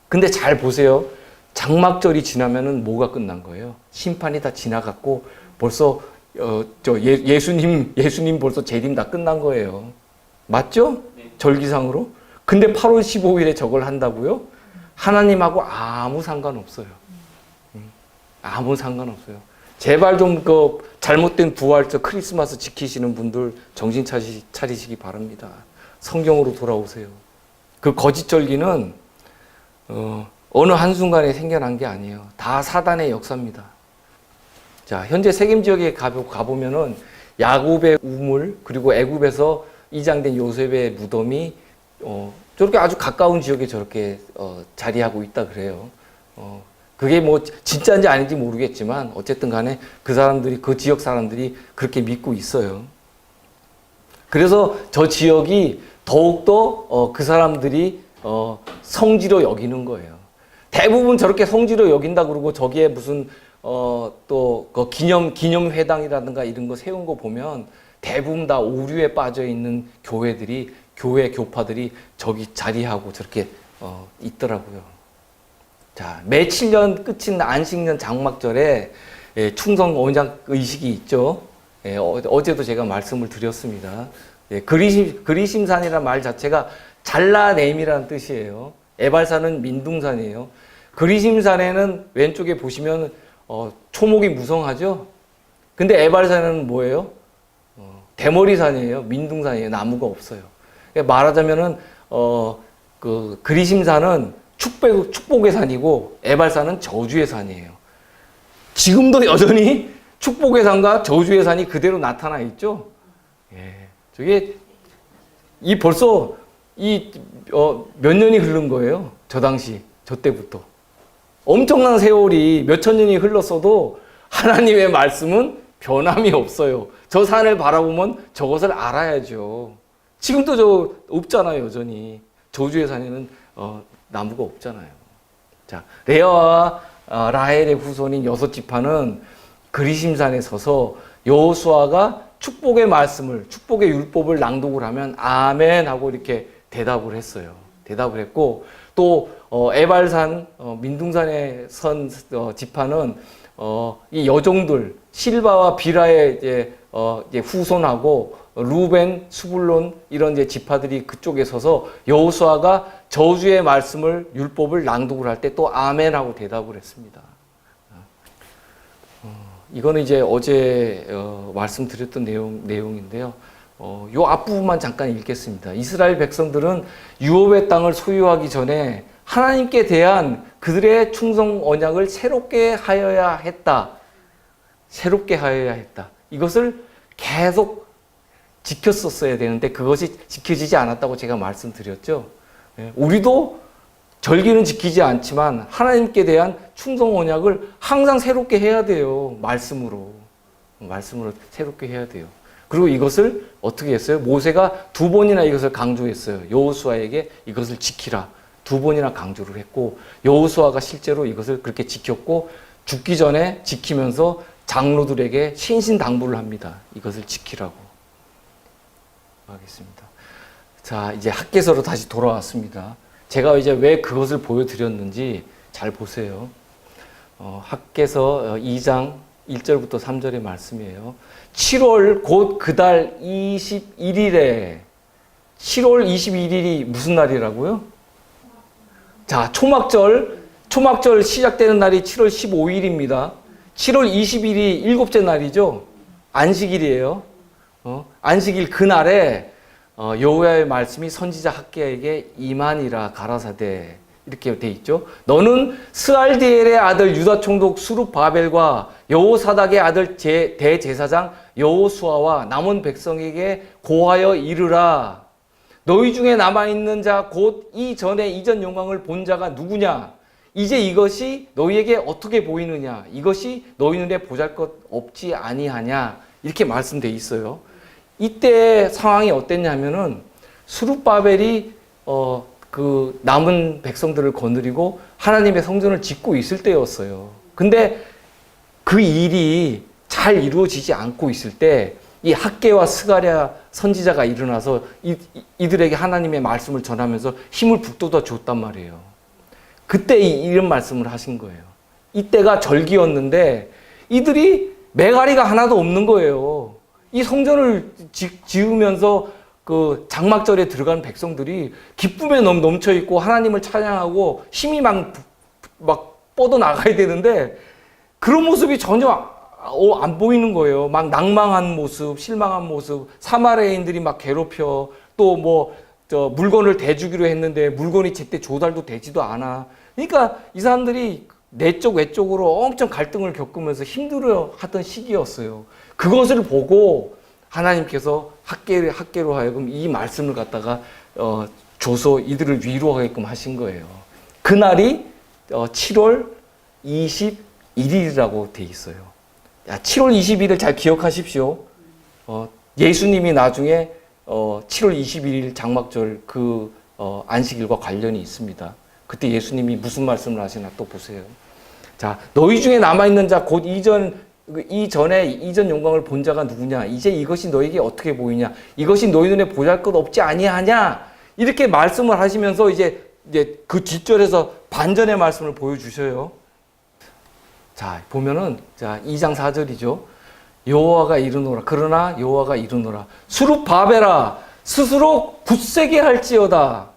근데 잘 보세요. 장막절이 지나면은 뭐가 끝난 거예요? 심판이 다 지나갔고 벌써 예수님 벌써 재림 다 끝난 거예요. 맞죠? 네. 절기상으로. 근데 8월 15일에 저걸 한다고요? 하나님하고 아무 상관없어요. 아무 상관없어요. 제발 좀 잘못된 부활절 크리스마스 지키시는 분들 정신 차리시기 바랍니다. 성경으로 돌아오세요. 그 거짓절기는 어느 한순간에 생겨난 게 아니에요. 다 사단의 역사입니다. 자, 현재 세겜 지역에 가보면은 야곱의 우물 그리고 애굽에서 이장된 요셉의 무덤이 저렇게 아주 가까운 지역에 저렇게 자리하고 있다 그래요. 그게 뭐 진짜인지 아닌지 모르겠지만 어쨌든 간에 그 지역 사람들이 그렇게 믿고 있어요. 그래서 저 지역이 더욱더 그 사람들이 성지로 여기는 거예요. 대부분 저렇게 성지로 여긴다 그러고 저기에 무슨 또 그 기념회당이라든가 이런 거 세운 거 보면 대부분 다 오류에 빠져 있는 교파들이 저기 자리하고 저렇게 있더라고요. 자, 매 7년 끝인 안식년 장막절에 충성 언약 의식이 있죠. 어제도 제가 말씀을 드렸습니다. 그리심산이라는 말 자체가 잘라냄이라는 뜻이에요. 에발산은 민둥산이에요. 그리심산에는 왼쪽에 보시면 초목이 무성하죠. 근데 에발산은 뭐예요? 대머리산이에요. 민둥산이에요. 나무가 없어요. 말하자면은 그 그리심산은 축복의 산이고 에발산은 저주의 산이에요. 지금도 여전히 축복의 산과 저주의 산이 그대로 나타나 있죠. 예, 저게 벌써 몇 년이 흐른 거예요. 저 당시, 저 때부터 엄청난 세월이 몇천 년이 흘렀어도 하나님의 말씀은 변함이 없어요. 저 산을 바라보면 저것을 알아야죠. 지금도 없잖아요, 여전히. 저주의 산에는 나무가 없잖아요. 자, 레아와 라헬의 후손인 6지파는 그리심산에 서서 여호수아가 축복의 말씀을, 축복의 율법을 낭독을 하면 아멘 하고 이렇게 대답을 했어요. 대답을 했고 또 에발산 민둥산에 선 지파는 이 여종들 실바와 비라의 이제 후손하고 루벤, 수불론 이런 이제 지파들이 그쪽에 서서 여호수아가 저주의 말씀을 율법을 낭독을 할 때 또 아멘하고 대답을 했습니다. 이거는 이제 어제 말씀드렸던 내용인데요. 요 앞부분만 잠깐 읽겠습니다. 이스라엘 백성들은 유업의 땅을 소유하기 전에 하나님께 대한 그들의 충성 언약을 새롭게 하여야 했다. 새롭게 하여야 했다. 이것을 계속 지켰었어야 되는데 그것이 지켜지지 않았다고 제가 말씀드렸죠. 우리도 절기는 지키지 않지만 하나님께 대한 충성 언약을 항상 새롭게 해야 돼요. 말씀으로 새롭게 해야 돼요. 그리고 이것을 어떻게 했어요? 모세가 2번이나 이것을 강조했어요. 여호수아에게 이것을 지키라. 2번이나 강조를 했고 여호수아가 실제로 이것을 그렇게 지켰고 죽기 전에 지키면서 장로들에게 신신당부를 합니다. 이것을 지키라고 하겠습니다. 자, 이제 학개서로 다시 돌아왔습니다. 제가 이제 왜 그것을 보여드렸는지 잘 보세요. 학개서 2장 1절부터 3절의 말씀이에요. 7월 곧 그달 21일에 7월 21일이 무슨 날이라고요? 자, 초막절 시작되는 날이 7월 15일입니다. 7월 20일이 일곱째 날이죠. 안식일이에요. 안식일 그날에 여호와의 말씀이 선지자 학개에게 임하니라 가라사대 이렇게 돼 있죠. 너는 스알디엘의 아들 유다 총독 수룹바벨과 여호사닥의 아들 대제사장 여호수아와 남은 백성에게 고하여 이르라. 너희 중에 남아있는 자 곧 이전 영광을 본 자가 누구냐? 이제 이것이 너희에게 어떻게 보이느냐? 이것이 너희 눈에 보잘것 없지 아니하냐? 이렇게 말씀돼 있어요. 이때 상황이 어땠냐면은 수룹바벨이 그 남은 백성들을 거느리고 하나님의 성전을 짓고 있을 때였어요. 근데 그 일이 잘 이루어지지 않고 있을 때 이 학개와 스가랴 선지자가 일어나서 이들에게 하나님의 말씀을 전하면서 힘을 북돋아 줬단 말이에요. 그때 이런 말씀을 하신 거예요. 이때가 절기였는데 이들이 메가리가 하나도 없는 거예요. 이 성전을 지으면서 그 장막절에 들어간 백성들이 기쁨에 넘쳐 있고 하나님을 찬양하고 힘이 막 뻗어 나가야 되는데 그런 모습이 전혀 안 보이는 거예요. 막 낭망한 모습, 실망한 모습, 사마리아인들이 막 괴롭혀 또 물건을 대주기로 했는데 물건이 제때 조달도 되지도 않아. 그러니까 이 사람들이 내적 외적으로 엄청 갈등을 겪으면서 힘들어 하던 시기였어요. 그것을 보고 하나님께서 학개로 하여금 이 말씀을 갖다가 줘서 이들을 위로하게끔 하신 거예요. 그날이 7월 21일이라고 돼 있어요. 7월 21일 잘 기억하십시오. 예수님이 나중에 7월 21일 장막절 그 안식일과 관련이 있습니다. 그때 예수님이 무슨 말씀을 하시나 또 보세요. 자, 너희 중에 남아있는 자 곧 이전 영광을 본 자가 누구냐? 이제 이것이 너에게 어떻게 보이냐? 이것이 너희 눈에 보잘것 없지 아니하냐? 이렇게 말씀을 하시면서 이제 그 뒷절에서 반전의 말씀을 보여주셔요. 자, 보면은 2장 4절이죠. 여호와가 이르노라. 그러나 여호와가 이르노라. 수룹바벨아 스스로 굳세게 할지어다.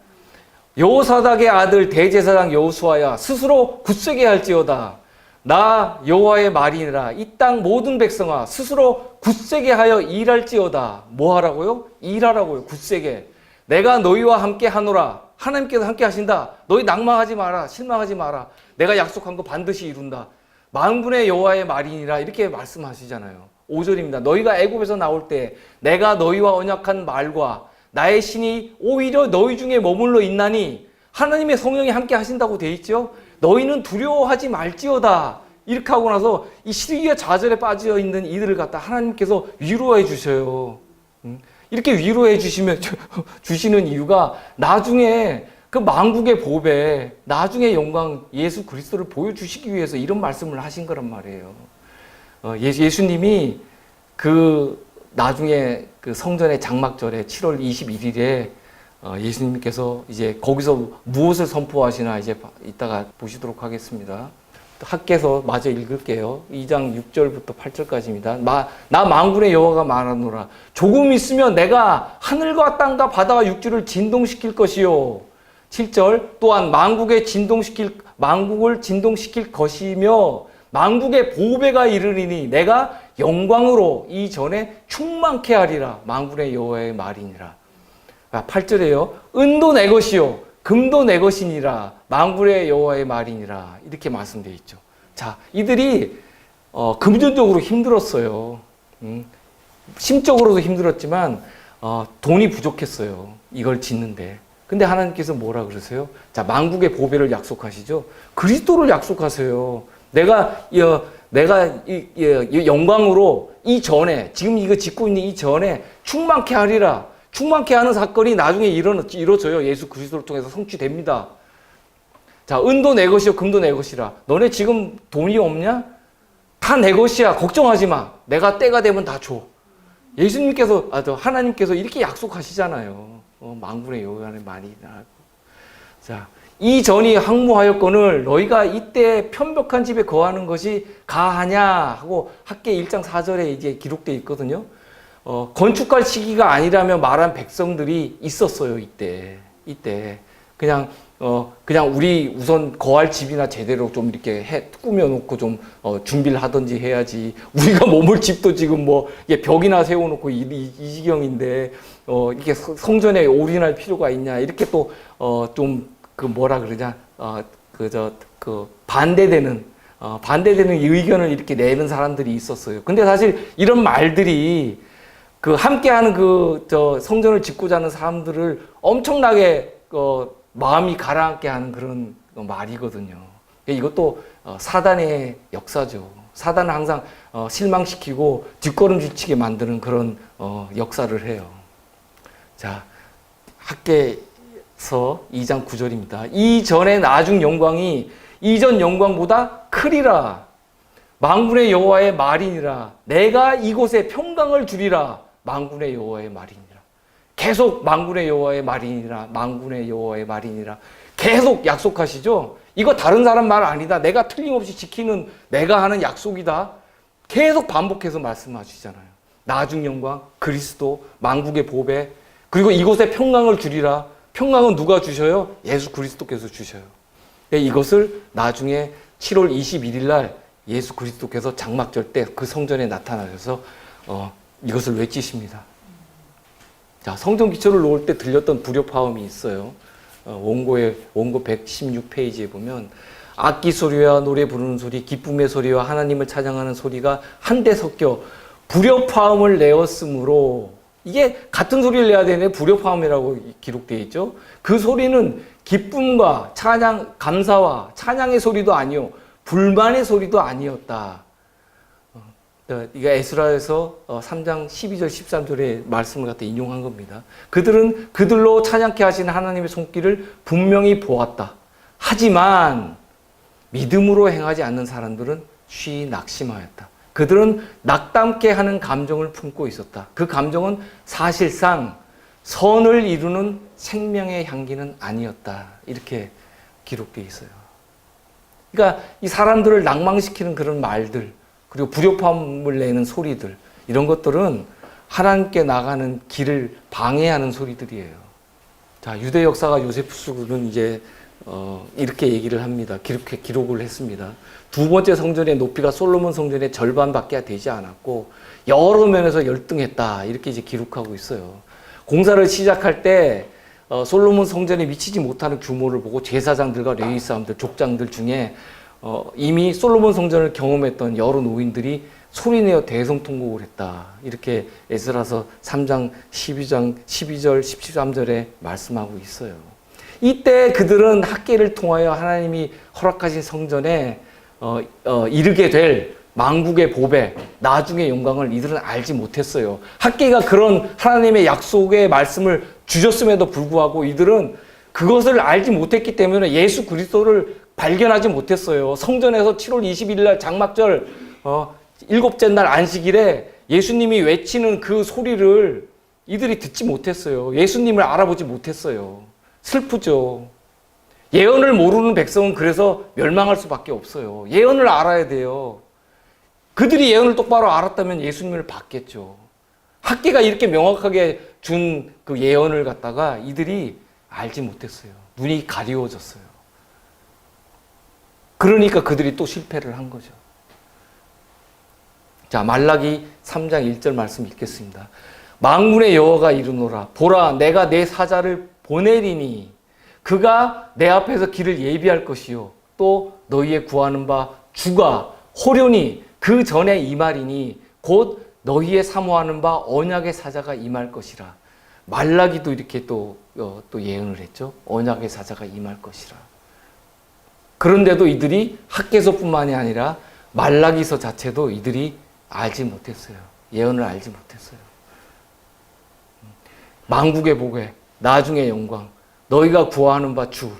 여호사닥의 아들 대제사장 여호수아야 스스로 굳세게 할지어다. 나 여호와의 말이니라. 이 땅 모든 백성아 스스로 굳세게 하여 일할지어다. 뭐 하라고요? 일하라고요. 굳세게. 내가 너희와 함께 하노라. 하나님께서 함께 하신다. 너희 낭망하지 마라. 실망하지 마라. 내가 약속한 거 반드시 이룬다. 만군의 여호와의 말이니라. 이렇게 말씀하시잖아요. 5절입니다. 너희가 애굽에서 나올 때 내가 너희와 언약한 말과 나의 신이 오히려 너희 중에 머물러 있나니 하나님의 성령이 함께 하신다고 돼 있죠. 너희는 두려워하지 말지어다. 이렇게 하고 나서 이 시기와 좌절에 빠져 있는 이들을 갖다 하나님께서 위로해 주셔요. 이렇게 위로해 주시는 이유가 나중에 그 만국의 보배, 나중에 영광 예수 그리스도를 보여주시기 위해서 이런 말씀을 하신 거란 말이에요. 예수님이 그 나중에 그 성전의 장막절에 7월 21일에 예수님께서 이제 거기서 무엇을 선포하시나 이제 이따가 보시도록 하겠습니다. 학개서 마저 읽을게요. 2장 6절부터 8절까지입니다. 나 만군의 여호와가 말하노라. 조금 있으면 내가 하늘과 땅과 바다와 육지를 진동시킬 것이요. 7절 또한 만국을 진동시킬 것이며 만국의 보배가 이르리니 내가 영광으로 이전에 충만케 하리라. 만군의 여호와의 말이니라. 8절에요. 은도 내 것이요 금도 내 것이니라. 만군의 여호와의 말이니라. 이렇게 말씀되어 있죠. 자, 이들이 금전적으로 힘들었어요. 심적으로도 힘들었지만 돈이 부족했어요. 이걸 짓는데. 근데 하나님께서 뭐라 그러세요? 자, 만국의 보배를 약속하시죠. 그리스도를 약속하세요. 내가 이 영광으로 이전에 지금 이거 짓고 있는 이전에 충만케 하리라. 충만케 하는 사건이 나중에 이루어져요. 예수 그리스도를 통해서 성취됩니다. 자, 은도 내 것이요 금도 내 것이라. 너네 지금 돈이 없냐? 다 내 것이야. 걱정하지 마. 내가 때가 되면 다 줘. 예수님께서 하나님께서 이렇게 약속하시잖아요. 만군의 여호와의 말이라. 자, 이 전이 항무하였거늘 너희가 이때 편벽한 집에 거하는 것이 가하냐 하고 학개 1장 4절에 이제 기록되어 있거든요. 건축할 시기가 아니라며 말한 백성들이 있었어요. 이때 그냥 그냥 우리 우선 거할 집이나 제대로 좀 이렇게 꾸며놓고 좀 준비를 하든지 해야지. 우리가 머물 집도 지금 뭐 이게 벽이나 세워놓고 이 지경인데 이렇게 성전에 올인할 필요가 있냐? 이렇게 또 좀 그 뭐라 그러냐? 반대되는 이 의견을 이렇게 내는 사람들이 있었어요. 근데 사실 이런 말들이 그 함께하는 성전을 짓고자 하는 사람들을 엄청나게 마음이 가라앉게 하는 그런 말이거든요. 이것도 사단의 역사죠. 사단은 항상 실망시키고 뒷걸음질치게 만드는 그런 역사를 해요. 자, 학개서 2장 9절입니다. 이전에 나중 영광이 이전 영광보다 크리라. 만군의 여호와의 말이니라. 내가 이곳에 평강을 주리라. 만군의 여호와의 말이니라. 계속 만군의 여호와의 말이니라. 만군의 여호와의 말이니라. 계속 약속하시죠. 이거 다른 사람 말 아니다. 내가 틀림없이 지키는 내가 하는 약속이다. 계속 반복해서 말씀하시잖아요. 나중 영광, 그리스도, 만국의 보배, 그리고 이곳에 평강을 주리라. 평강은 누가 주셔요? 예수 그리스도께서 주셔요. 이것을 나중에 7월 21일 날 예수 그리스도께서 장막절 때 그 성전에 나타나셔서 이것을 외치십니다. 자, 성전 기초를 놓을 때 들렸던 불협화음이 있어요. 원고 116페이지에 보면 악기 소리와 노래 부르는 소리, 기쁨의 소리와 하나님을 찬양하는 소리가 한데 섞여 불협화음을 내었으므로, 이게 같은 소리를 내야 되네. 불협화음이라고 기록되어 있죠. 그 소리는 기쁨과 찬양, 감사와 찬양의 소리도 아니요 불만의 소리도 아니었다. 이게 에스라에서 3장 12절 13절의 말씀을 갖다 인용한 겁니다. 그들은 그들로 찬양케 하신 하나님의 손길을 분명히 보았다. 하지만 믿음으로 행하지 않는 사람들은 쉬이 낙심하였다. 그들은 낙담케 하는 감정을 품고 있었다. 그 감정은 사실상 선을 이루는 생명의 향기는 아니었다. 이렇게 기록되어 있어요. 그러니까 이 사람들을 낭망시키는 그런 말들, 그리고 불협화음을 내는 소리들, 이런 것들은 하나님께 나가는 길을 방해하는 소리들이에요. 자, 유대 역사가 요세푸스는 이제 이렇게 얘기를 합니다. 기록을 했습니다. 두 번째 성전의 높이가 솔로몬 성전의 절반밖에 되지 않았고 여러 면에서 열등했다. 이렇게 이제 기록하고 있어요. 공사를 시작할 때 솔로몬 성전에 미치지 못하는 규모를 보고 제사장들과 레위 사람들, 족장들 중에 이미 솔로몬 성전을 경험했던 여러 노인들이 소리내어 대성통곡을 했다. 이렇게 에스라서 3장 12절 13절에 말씀하고 있어요. 이때 그들은 학개를 통하여 하나님이 허락하신 성전에 이르게 될 만국의 보배, 나중의 영광을 이들은 알지 못했어요. 학개가 그런 하나님의 약속의 말씀을 주셨음에도 불구하고 이들은 그것을 알지 못했기 때문에 예수 그리스도를 발견하지 못했어요. 성전에서 7월 21일 날 장막절 일곱째 날 안식일에 예수님이 외치는 그 소리를 이들이 듣지 못했어요. 예수님을 알아보지 못했어요. 슬프죠. 예언을 모르는 백성은 그래서 멸망할 수밖에 없어요. 예언을 알아야 돼요. 그들이 예언을 똑바로 알았다면 예수님을 봤겠죠. 학개가 이렇게 명확하게 준 그 예언을 갖다가 이들이 알지 못했어요. 눈이 가리워졌어요. 그러니까 그들이 또 실패를 한 거죠. 자, 말라기 3장 1절 말씀 읽겠습니다. 만군의 여호와가 이르노라. 보라, 내가 내 사자를 보내리니 그가 내 앞에서 길을 예비할 것이요 또 너희의 구하는 바 주가 호련히 그 전에 임하리니 곧 너희의 사모하는 바 언약의 사자가 임할 것이라. 말라기도 이렇게 또 예언을 했죠. 언약의 사자가 임할 것이라. 그런데도 이들이 학개서뿐만이 아니라 말라기서 자체도 이들이 알지 못했어요. 예언을 알지 못했어요. 만국의 보배, 나중의 영광, 너희가 구하는 바 주,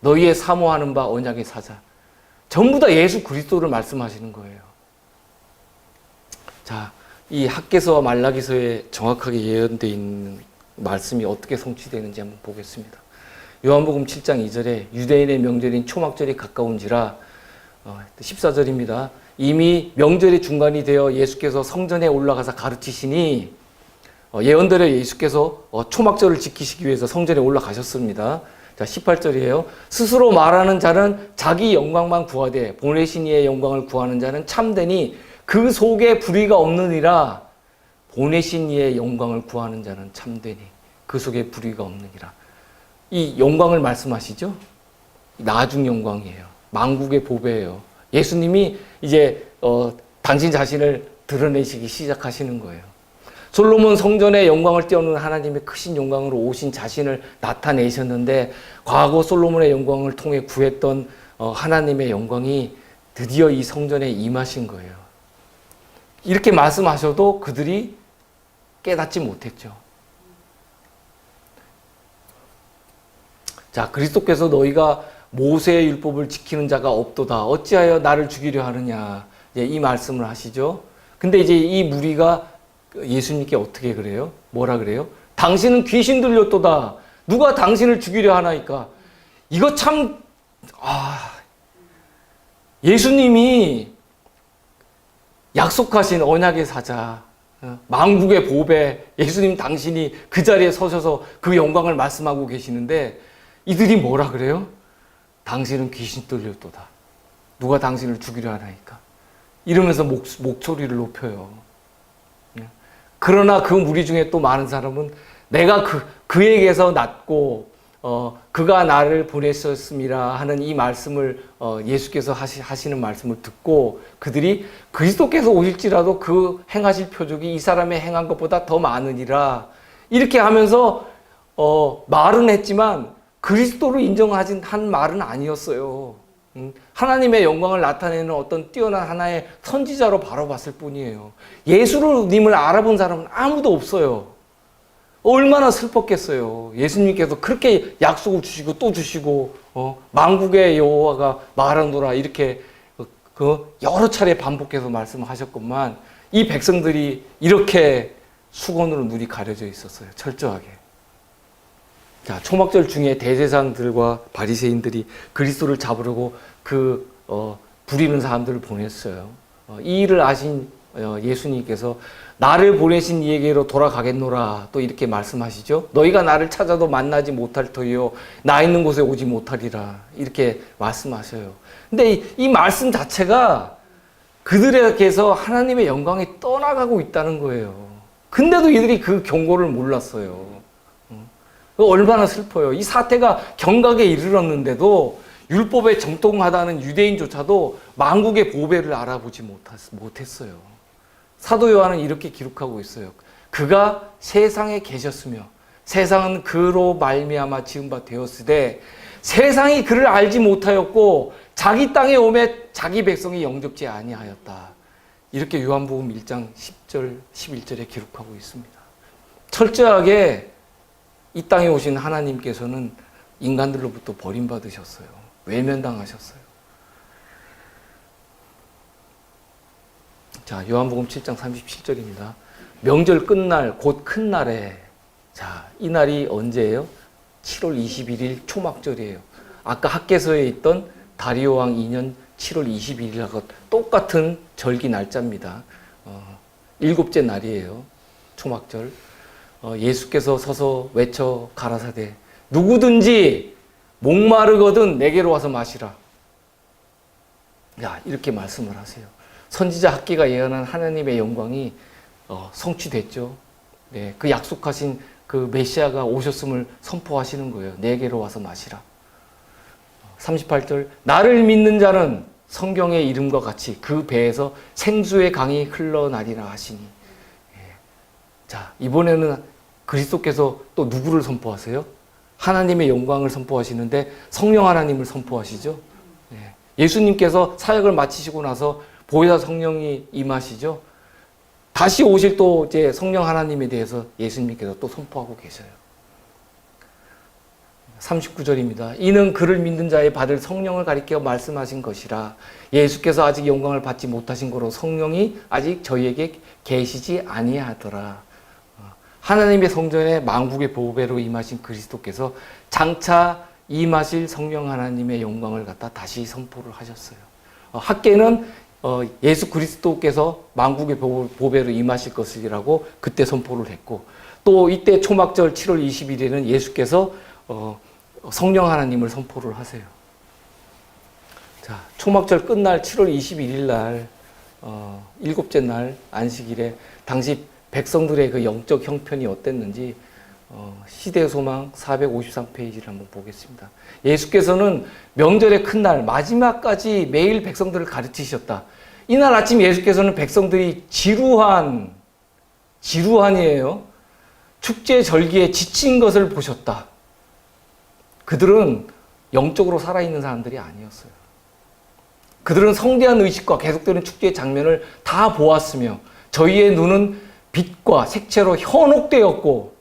너희의 사모하는 바 언약의 사자, 전부 다 예수 그리스도를 말씀하시는 거예요. 자, 이 학개서와 말라기서에 정확하게 예언되어 있는 말씀이 어떻게 성취되는지 한번 보겠습니다. 요한복음 7장 2절에 유대인의 명절인 초막절이 가까운지라 14절입니다. 이미 명절의 중간이 되어 예수께서 성전에 올라가서 가르치시니 예언대로 예수께서 초막절을 지키시기 위해서 성전에 올라가셨습니다. 자, 18절이에요. 스스로 말하는 자는 자기 영광만 구하되 보내신 이의 영광을 구하는 자는 참되니 그 속에 불의가 없느니라. 보내신 이의 영광을 구하는 자는 참되니 그 속에 불의가 없느니라. 이 영광을 말씀하시죠? 나중 영광이에요. 만국의 보배예요. 예수님이 이제 당신 자신을 드러내시기 시작하시는 거예요. 솔로몬 성전의 영광을 뛰어넘는 하나님의 크신 영광으로 오신 자신을 나타내셨는데 과거 솔로몬의 영광을 통해 구했던 하나님의 영광이 드디어 이 성전에 임하신 거예요. 이렇게 말씀하셔도 그들이 깨닫지 못했죠. 자, 그리스도께서 너희가 모세의 율법을 지키는 자가 없도다. 어찌하여 나를 죽이려 하느냐. 이 말씀을 하시죠. 근데 이제 이 무리가 예수님께 어떻게 그래요? 뭐라 그래요? 당신은 귀신 들렸도다. 누가 당신을 죽이려 하나이까? 이거 참, 예수님이 약속하신 언약의 사자, 만국의 보배, 예수님 당신이 그 자리에 서셔서 그 영광을 말씀하고 계시는데 이들이 뭐라 그래요? 당신은 귀신 들렸도다. 누가 당신을 죽이려 하나이까? 이러면서 목소리를 높여요. 그러나 그 무리 중에 또 많은 사람은 내가 그에게서 낳고 그가 나를 보내셨습니다 하는 이 말씀을 예수께서 하시는 말씀을 듣고 그들이 그리스도께서 오실지라도 그 행하실 표적이 이 사람의 행한 것보다 더 많으니라 이렇게 하면서 말은 했지만 그리스도로 인정하진 한 말은 아니었어요. 하나님의 영광을 나타내는 어떤 뛰어난 하나의 선지자로 바라봤을 뿐이에요. 예수님을 알아본 사람은 아무도 없어요. 얼마나 슬펐겠어요. 예수님께서 그렇게 약속을 주시고 또 주시고 만국의 여호와가 말하노라 이렇게 여러 차례 반복해서 말씀하셨건만 이 백성들이 이렇게 수건으로 눈이 가려져 있었어요. 철저하게. 자, 초막절 중에 대제사장들과 바리새인들이 그리스도를 잡으려고 부리는 사람들을 보냈어요. 이 일을 아신 예수님께서 나를 보내신 이에게로 돌아가겠노라 또 이렇게 말씀하시죠. 너희가 나를 찾아도 만나지 못할 터이요 나 있는 곳에 오지 못하리라 이렇게 말씀하셔요. 근데 이 말씀 자체가 그들에게서 하나님의 영광이 떠나가고 있다는 거예요. 근데도 이들이 그 경고를 몰랐어요. 얼마나 슬퍼요. 이 사태가 경각에 이르렀는데도 율법에 정통하다는 유대인조차도 만국의 보배를 알아보지 못했어요. 사도 요한은 이렇게 기록하고 있어요. 그가 세상에 계셨으며 세상은 그로 말미암아 지은 바 되었으되 세상이 그를 알지 못하였고 자기 땅에 오매 자기 백성이 영접지 아니하였다. 이렇게 요한복음 1장 10절 11절에 기록하고 있습니다. 철저하게 이 땅에 오신 하나님께서는 인간들로부터 버림받으셨어요. 외면당하셨어요. 자, 요한복음 7장 37절입니다. 명절 끝날 곧 큰 날에 자, 이 날이 언제예요? 7월 21일 초막절이에요. 아까 학개서에 있던 다리오 왕 2년 7월 21일하고 똑같은 절기 날짜입니다. 일곱째 날이에요. 초막절. 예수께서 서서 외쳐 가라사대 누구든지 목마르거든 내게로 와서 마시라. 야, 이렇게 말씀을 하세요. 선지자 학기가 예언한 하나님의 영광이 성취됐죠. 네, 그 약속하신 그 메시아가 오셨음을 선포하시는 거예요. 내게로 와서 마시라. 38절 나를 믿는 자는 성경의 이름과 같이 그 배에서 생수의 강이 흘러나리라 하시니. 자, 이번에는 그리스도께서 또 누구를 선포하세요? 하나님의 영광을 선포하시는데 성령 하나님을 선포하시죠. 예수님께서 사역을 마치시고 나서 보혜사 성령이 임하시죠. 다시 오실 또 이제 성령 하나님에 대해서 예수님께서 또 선포하고 계셔요. 39절입니다. 이는 그를 믿는 자의 받을 성령을 가리켜 말씀하신 것이라. 예수께서 아직 영광을 받지 못하신 거로 성령이 아직 저희에게 계시지 아니하더라. 하나님의 성전에 만국의 보배로 임하신 그리스도께서 장차 임하실 성령 하나님의 영광을 갖다 다시 선포를 하셨어요. 학계는 예수 그리스도께서 만국의 보배로 임하실 것이라고 그때 선포를 했고 또 이때 초막절 7월 20일에는 예수께서 성령 하나님을 선포를 하세요. 자, 초막절 끝날 7월 21일 날 일곱째 날 안식일에 당시 백성들의 그 영적 형편이 어땠는지 시대의 소망 453페이지를 한번 보겠습니다. 예수께서는 명절의 큰 날 마지막까지 매일 백성들을 가르치셨다. 이날 아침 예수께서는 백성들이 지루한이에요. 축제 절기에 지친 것을 보셨다. 그들은 영적으로 살아있는 사람들이 아니었어요. 그들은 성대한 의식과 계속되는 축제의 장면을 다 보았으며 저희의 눈은 빛과 색채로 현혹되었고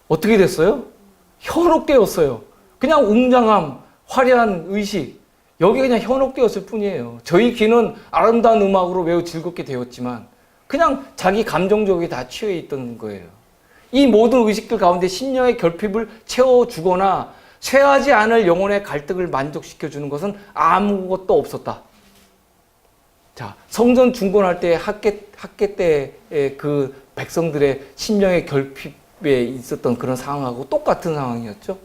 어떻게 됐어요? 현혹되었어요. 그냥 웅장함, 화려한 의식, 여기 그냥 현혹되었을 뿐이에요. 저희 귀는 아름다운 음악으로 매우 즐겁게 되었지만 그냥 자기 감정적이 다 취해 있던 거예요. 이 모든 의식들 가운데 심령의 결핍을 채워주거나 쇠하지 않을 영혼의 갈등을 만족시켜주는 것은 아무것도 없었다. 자, 성전 중건할 때 학계 때의 그 백성들의 심령의 결핍에 있었던 그런 상황하고 똑같은 상황이었죠.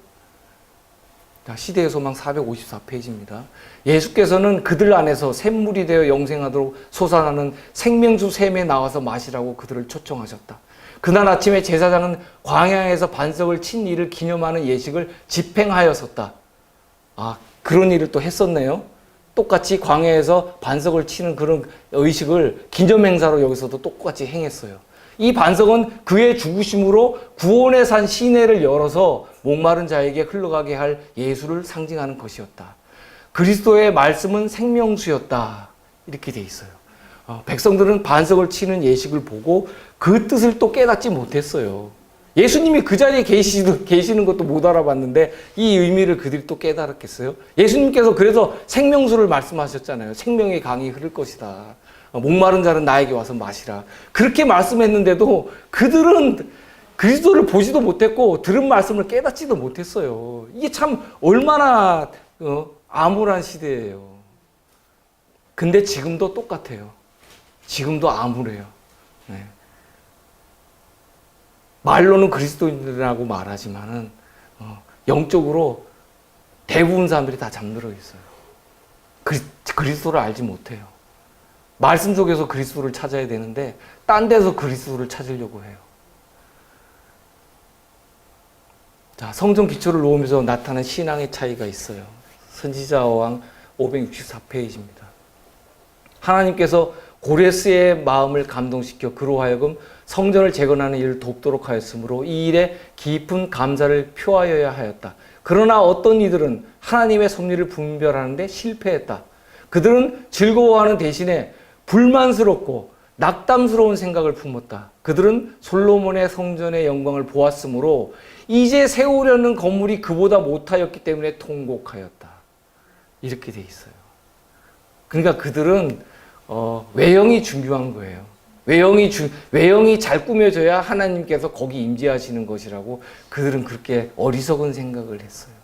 자, 시대의 소망 454페이지입니다. 예수께서는 그들 안에서 샘물이 되어 영생하도록 솟아나는 생명수 샘에 나와서 마시라고 그들을 초청하셨다. 그날 아침에 제사장은 광야에서 반석을 친 일을 기념하는 예식을 집행하였었다. 아, 그런 일을 또 했었네요. 똑같이 광야에서 반석을 치는 그런 의식을 기념행사로 여기서도 똑같이 행했어요. 이 반석은 그의 죽으심으로 구원의 산 시내를 열어서 목마른 자에게 흘러가게 할 예수를 상징하는 것이었다. 그리스도의 말씀은 생명수였다. 이렇게 돼 있어요. 백성들은 반석을 치는 예식을 보고 그 뜻을 또 깨닫지 못했어요. 예수님이 그 자리에 계시는 것도 못 알아봤는데 이 의미를 그들이 또 깨달았겠어요? 예수님께서 그래서 생명수를 말씀하셨잖아요. 생명의 강이 흐를 것이다. 목마른 자는 나에게 와서 마시라. 그렇게 말씀했는데도 그들은 그리스도를 보지도 못했고 들은 말씀을 깨닫지도 못했어요. 이게 참 얼마나 암울한 시대예요. 근데 지금도 똑같아요. 지금도 암울해요. 네. 말로는 그리스도인이라고 말하지만은 영적으로 대부분 사람들이 다 잠들어 있어요. 그리스도를 알지 못해요. 말씀 속에서 그리스도를 찾아야 되는데 딴 데서 그리스도를 찾으려고 해요. 자, 성전 기초를 놓으면서 나타난 신앙의 차이가 있어요. 선지자왕 564페이지입니다. 하나님께서 고레스의 마음을 감동시켜 그로 하여금 성전을 재건하는 일을 돕도록 하였으므로 이 일에 깊은 감사를 표하여야 하였다. 그러나 어떤 이들은 하나님의 섭리를 분별하는데 실패했다. 그들은 즐거워하는 대신에 불만스럽고 낙담스러운 생각을 품었다. 그들은 솔로몬의 성전의 영광을 보았으므로 이제 세우려는 건물이 그보다 못하였기 때문에 통곡하였다. 이렇게 돼 있어요. 그러니까 그들은 외형이 중요한 거예요. 외형이 잘 꾸며져야 하나님께서 거기 임재하시는 것이라고 그들은 그렇게 어리석은 생각을 했어요.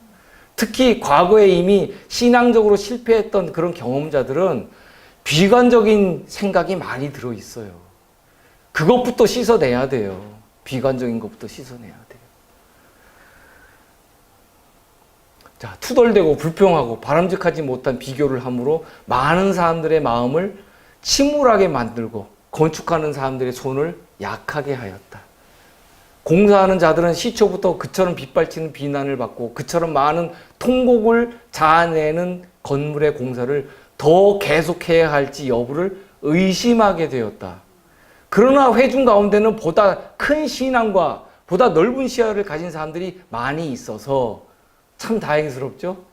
특히 과거에 이미 신앙적으로 실패했던 그런 경험자들은 비관적인 생각이 많이 들어 있어요. 그것부터 씻어내야 돼요. 비관적인 것부터 씻어내야 돼요. 자, 투덜대고 불평하고 바람직하지 못한 비교를 함으로 많은 사람들의 마음을 침울하게 만들고 건축하는 사람들의 손을 약하게 하였다. 공사하는 자들은 시초부터 그처럼 빗발치는 비난을 받고 그처럼 많은 통곡을 자아내는 건물의 공사를 더 계속해야 할지 여부를 의심하게 되었다. 그러나 회중 가운데는 보다 큰 신앙과 보다 넓은 시야를 가진 사람들이 많이 있어서 참 다행스럽죠?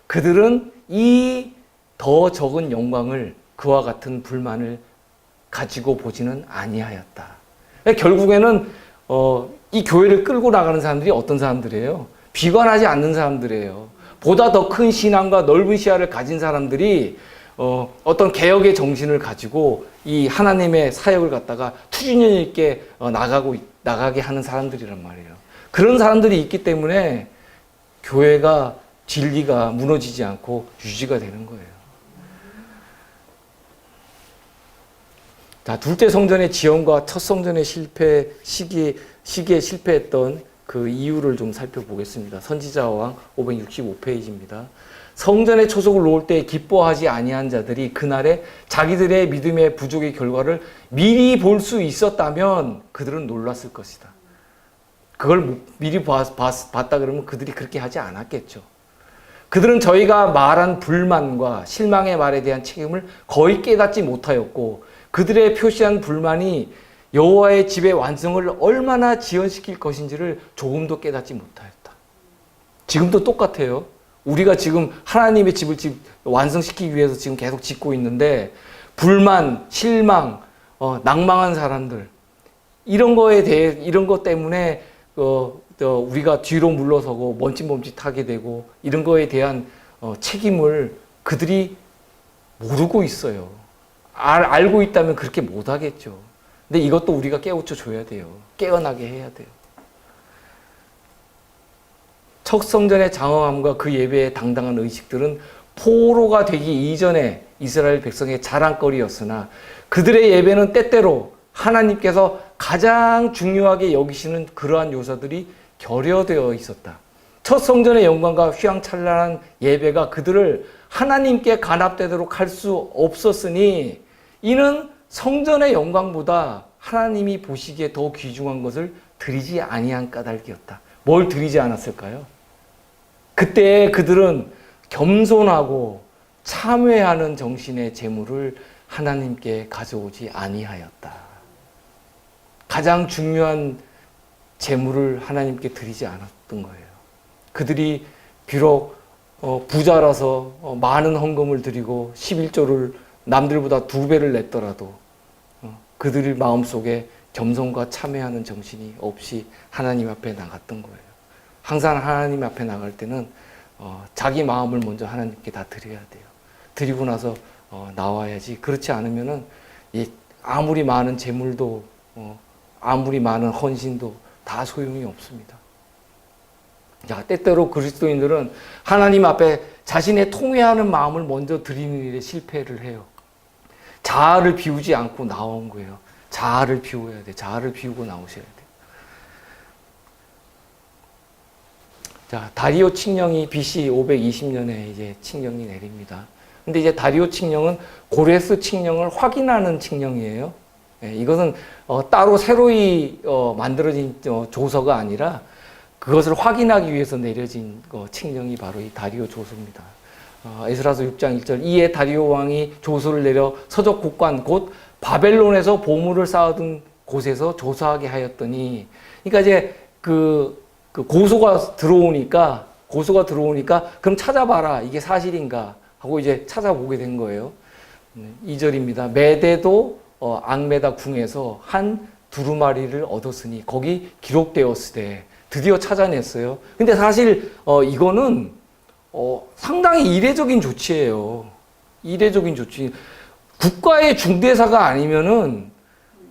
그들은 이 더 적은 영광을 그와 같은 불만을 가지고 보지는 아니하였다. 결국에는 이 교회를 끌고 나가는 사람들이 어떤 사람들이에요? 비관하지 않는 사람들이에요. 보다 더 큰 신앙과 넓은 시야를 가진 사람들이 어떤 개혁의 정신을 가지고 이 하나님의 사역을 갖다가 투지년 있게 나가게 하는 사람들이란 말이에요. 그런 사람들이 있기 때문에 교회가 진리가 무너지지 않고 유지가 되는 거예요. 자, 둘째 성전의 지연과 첫 성전의 시기에 실패했던 그 이유를 좀 살펴보겠습니다. 선지자와 왕 565페이지입니다. 성전에 초석을 놓을 때 기뻐하지 아니한 자들이 그날에 자기들의 믿음의 부족의 결과를 미리 볼 수 있었다면 그들은 놀랐을 것이다. 그걸 미리 봤다 그러면 그들이 그렇게 하지 않았겠죠. 그들은 저희가 말한 불만과 실망의 말에 대한 책임을 거의 깨닫지 못하였고 그들의 표시한 불만이 여호와의 집의 완성을 얼마나 지연시킬 것인지를 조금도 깨닫지 못하였다. 지금도 똑같아요. 우리가 지금 하나님의 집을 완성시키기 위해서 지금 계속 짓고 있는데 불만, 실망, 낭망한 사람들 이런 거에 대해 이런 것 때문에 우리가 뒤로 물러서고 멈칫멈칫하게 되고 이런 거에 대한 책임을 그들이 모르고 있어요. 알고 있다면 그렇게 못하겠죠. 근데 이것도 우리가 깨우쳐 줘야 돼요. 깨어나게 해야 돼요. 첫 성전의 장엄함과 그 예배의 당당한 의식들은 포로가 되기 이전에 이스라엘 백성의 자랑거리였으나 그들의 예배는 때때로 하나님께서 가장 중요하게 여기시는 그러한 요소들이 결여되어 있었다. 첫 성전의 영광과 휘황찬란한 예배가 그들을 하나님께 간합되도록 할 수 없었으니 이는 성전의 영광보다 하나님이 보시기에 더 귀중한 것을 드리지 아니한 까닭이었다. 뭘 드리지 않았을까요? 그때 그들은 겸손하고 참회하는 정신의 제물을 하나님께 가져오지 아니하였다. 가장 중요한 제물을 하나님께 드리지 않았던 거예요. 그들이 비록 부자라서 많은 헌금을 드리고 11조를 남들보다 2배를 냈더라도 그들의 마음속에 겸손과 참회하는 정신이 없이 하나님 앞에 나갔던 거예요. 항상 하나님 앞에 나갈 때는 자기 마음을 먼저 하나님께 다 드려야 돼요. 드리고 나서 나와야지. 그렇지 않으면은 아무리 많은 재물도 아무리 많은 헌신도 다 소용이 없습니다. 자, 때때로 그리스도인들은 하나님 앞에 자신의 통회하는 마음을 먼저 드리는 일에 실패를 해요. 자아를 비우지 않고 나온 거예요. 자아를 비워야 돼. 자아를 비우고 나오셔야 돼. 자, 다리오 칙령이 BC 520년에 이제 칙령이 내립니다. 근데 이제 다리오 칙령은 고레스 칙령을 확인하는 칙령이에요. 예, 이것은 따로 새로이 만들어진 조서가 아니라 그것을 확인하기 위해서 내려진 칙령이 바로 이 다리오 조서입니다. 에스라서 6장 1절 이에 다리오 왕이 조서를 내려 서적 국관 곧 바벨론에서 보물을 쌓아둔 곳에서 조사하게 하였더니, 그러니까 이제 그 고소가 들어오니까 그럼 찾아봐라, 이게 사실인가 하고 이제 찾아보게 된 거예요. 2절입니다. 메대도 앙메다 궁에서 한 두루마리를 얻었으니 거기 기록되었으되, 드디어 찾아냈어요. 근데 사실 이거는 상당히 이례적인 조치예요. 이례적인 조치. 국가의 중대사가 아니면은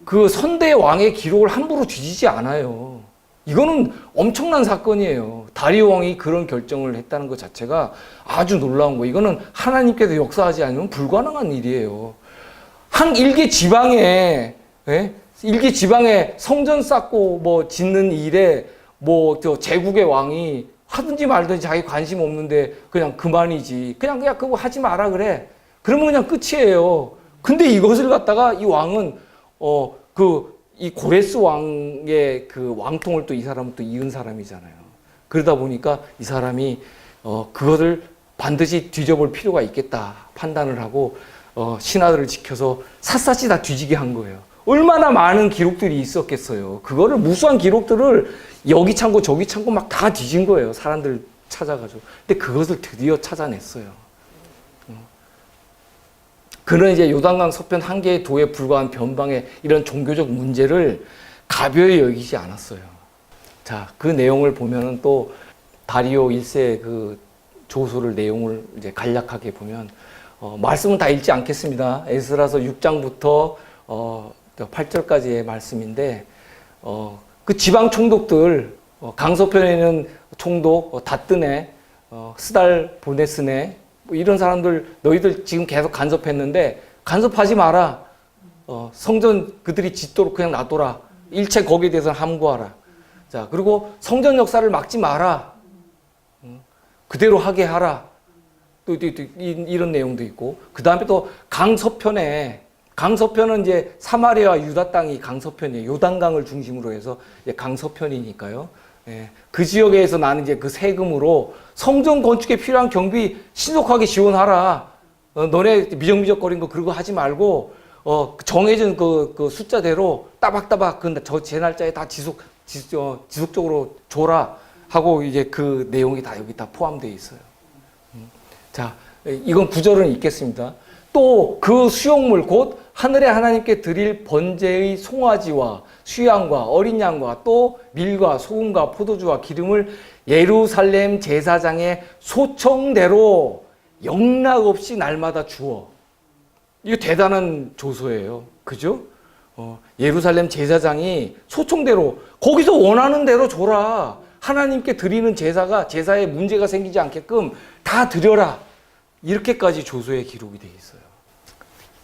그 선대 왕의 기록을 함부로 뒤지지 않아요. 이거는 엄청난 사건이에요. 다리오 왕이 그런 결정을 했다는 것 자체가 아주 놀라운 거예요. 이거는 하나님께서 역사하지 않으면 불가능한 일이에요. 일개 지방에 성전 쌓고 뭐 짓는 일에 저 제국의 왕이 하든지 말든지 자기 관심 없는데 그냥 그만이지. 그냥 그거 하지 마라 그래. 그러면 그냥 끝이에요. 근데 이것을 갖다가 이 왕은 이 고레스 왕의 그 왕통을 또 이 사람은 또 이은 사람이잖아요. 그러다 보니까 이 사람이 그것을 반드시 뒤져볼 필요가 있겠다 판단을 하고 신하들을 지켜서 삿삿이 다 뒤지게 한 거예요. 얼마나 많은 기록들이 있었겠어요. 그거를 무수한 기록들을 여기 창고 저기 창고 막 다 뒤진 거예요. 사람들 찾아가지고. 근데 그것을 드디어 찾아냈어요. 그는 이제 요단강 서편 한 개의 도에 불과한 변방의 이런 종교적 문제를 가벼이 여기지 않았어요. 자, 그 내용을 보면은 또 다리오 1세 그 조서를 내용을 이제 간략하게 보면 말씀은 다 읽지 않겠습니다. 에스라서 6장부터 8절까지의 말씀인데 그 지방 총독들 강서편에는 총독 다뜨네, 스달 보네스네 뭐 이런 사람들 너희들 지금 계속 간섭했는데 간섭하지 마라. 성전 그들이 짓도록 그냥 놔둬라. 일체 거기에 대해서 함구하라. 자, 그리고 성전 역사를 막지 마라. 그대로 하게 하라. 또 이런 내용도 있고. 그 다음에 또 강서편은 이제 사마리아와 유다 땅이 강서편이에요. 요단강을 중심으로 해서 이제 강서편이니까요. 예, 그 지역에서 나는 이제 그 세금으로 성전 건축에 필요한 경비 신속하게 지원하라. 너네 미적미적거린 거 그런 거 하지 말고 정해진 그 숫자대로 따박따박 제 날짜에 다 지속적으로 줘라 하고 이제 그 내용이 다 여기 다 포함되어 있어요. 자, 이건 구절은 있겠습니다. 또 그 수용물 곧 하늘의 하나님께 드릴 번제의 송아지와 수양과 어린 양과 또 밀과 소금과 포도주와 기름을 예루살렘 제사장의 소청대로 영락 없이 날마다 주어. 이거 대단한 조서예요. 그죠? 예루살렘 제사장이 소청대로 거기서 원하는 대로 줘라. 하나님께 드리는 제사에 문제가 생기지 않게끔 다 드려라. 이렇게까지 조서에 기록이 되어 있어요.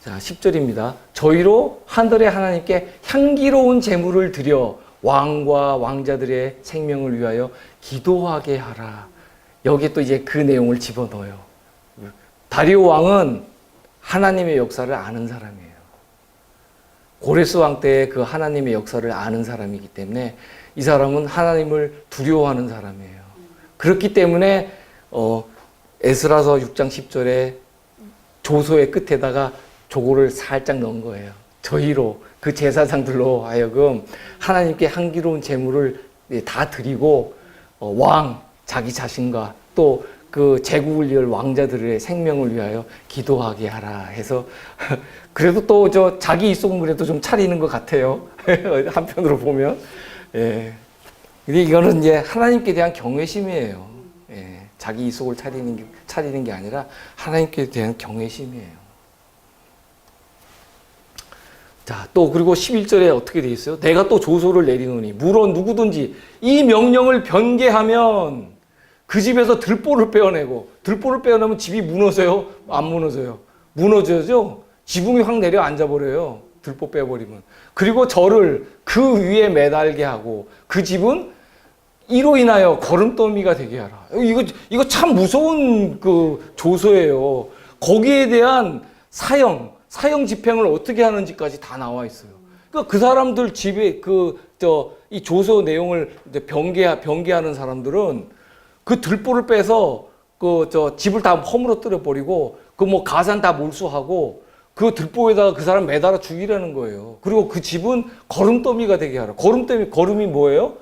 자, 10절입니다. 저희로 하늘의 하나님께 향기로운 제물을 드려 왕과 왕자들의 생명을 위하여 기도하게 하라. 여기에 또 이제 그 내용을 집어넣어요. 다리오 왕은 하나님의 역사를 아는 사람이에요. 고레스 왕 때의 그 하나님의 역사를 아는 사람이기 때문에 이 사람은 하나님을 두려워하는 사람이에요. 그렇기 때문에 에스라서 6장 10절에 조서의 끝에다가 조고를 살짝 넣은 거예요. 저희로 그 제사장들로 하여금 하나님께 향기로운 제물을 다 드리고 왕 자기 자신과 또 그 제국을 이을 왕자들의 생명을 위하여 기도하게 하라 해서 그래도 또 자기 입속은 그래도 좀 차리는 것 같아요. 한편으로 보면. 예. 근데 이거는 이제 하나님께 대한 경외심이에요. 예. 자기 입속을 차리는 게 아니라 하나님께 대한 경외심이에요. 자, 또 그리고 11절에 어떻게 되어 있어요? 내가 또 조소를 내리노니 물론 누구든지 이 명령을 변개하면 그 집에서 들보를 빼어내고 들보를 빼어내면 집이 무너져요? 안 무너져요? 무너져죠? 지붕이 확 내려 앉아버려요. 들보 빼버리면. 그리고 저를 그 위에 매달게 하고 그 집은 이로 인하여 거름더미가 되게 하라. 이거 참 무서운 그 조서예요. 거기에 대한 사형 집행을 어떻게 하는지까지 다 나와 있어요. 그러니까 그 사람들 집에 이 조서 내용을 이제 변개하는 사람들은 그 들보를 빼서 집을 다 허물어뜨려 버리고 그 뭐 가산 다 몰수하고 그 들보에다가 그 사람 매달아 죽이라는 거예요. 그리고 그 집은 거름더미가 되게 하라. 거름이 뭐예요?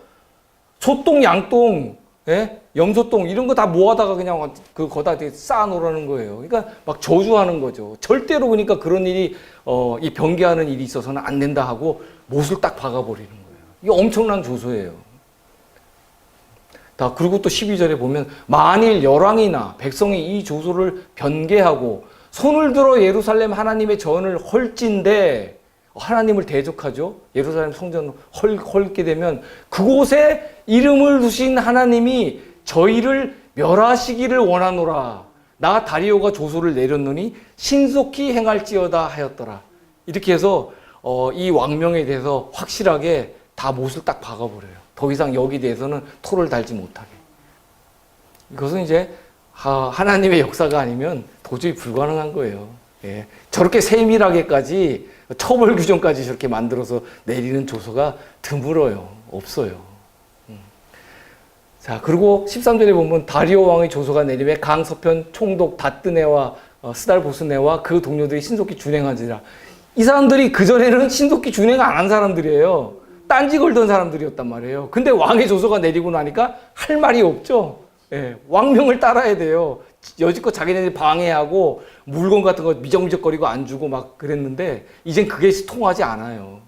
소똥, 양똥, 예? 염소똥 이런 거 다 모아다가 그냥 거다 쌓아놓으라는 거예요. 그러니까 막 저주하는 거죠. 절대로 그러니까 그런 일이 이 변개하는 일이 있어서는 안 된다 하고 못을 딱 박아버리는 거예요. 이게 엄청난 조소예요. 그리고 또 12절에 보면 만일 열왕이나 백성이 이 조소를 변개하고 손을 들어 예루살렘 하나님의 전을 헐진데 하나님을 대적하죠. 예루살렘 성전을 헐게 되면 그곳에 이름을 두신 하나님이 저희를 멸하시기를 원하노라. 나 다리오가 조소를 내렸노니 신속히 행할지어다 하였더라. 이렇게 해서 이 왕명에 대해서 확실하게 다 못을 딱 박아버려요. 더 이상 여기 대해서는 토를 달지 못하게. 이것은 이제 하나님의 역사가 아니면 도저히 불가능한 거예요. 예. 저렇게 세밀하게까지 처벌 규정까지 저렇게 만들어서 내리는 조서가 드물어요. 없어요. 자, 그리고 13절에 보면 다리오 왕의 조서가 내림에 강서편 총독 다뜨네와 스달보스네와 그 동료들이 신속히 준행하지라. 이 사람들이 그전에는 신속히 준행 안 한 사람들이에요. 딴지 걸던 사람들이었단 말이에요. 근데 왕의 조서가 내리고 나니까 할 말이 없죠. 예, 왕명을 따라야 돼요. 여지껏 자기네들이 방해하고 물건 같은 거 미적미적거리고 안 주고 막 그랬는데 이젠 그게 통하지 않아요.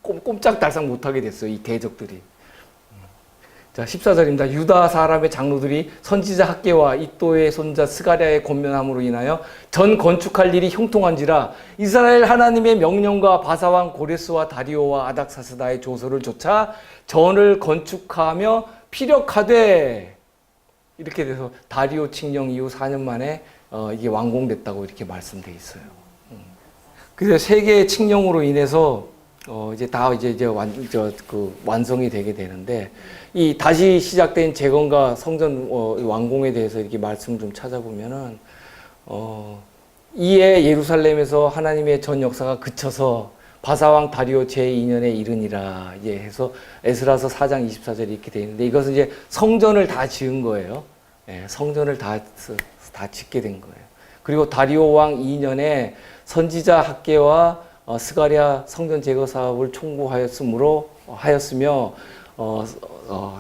꼼짝달싹 못하게 됐어요. 이 대적들이. 자, 14절입니다. 유다 사람의 장로들이 선지자 학계와 이또의 손자 스가랴의 권면함으로 인하여 전 건축할 일이 형통한지라 이스라엘 하나님의 명령과 바사왕 고레스와 다리오와 아닥사스다의 조서를 쫓아 전을 건축하며 피력하되 이렇게 돼서 다리오 칙령 이후 4년 만에 이게 완공됐다고 이렇게 말씀되어 있어요. 그래서 세 개의 칙령으로 인해서 이제 다 이제 완성이 되게 되는데, 이 다시 시작된 재건과 성전 완공에 대해서 이렇게 말씀 좀 찾아보면은, 이에 예루살렘에서 하나님의 전 역사가 그쳐서 바사왕 다리오 제2년에 이르니라 이제 해서 에스라서 4장 24절에 이렇게 되어 있는데, 이것은 이제 성전을 다 지은 거예요. 예, 성전을 다 짓게 된 거예요. 그리고 다리오 왕 2년에 선지자 학계와 스가랴 성전 제거 사업을 총구하였으며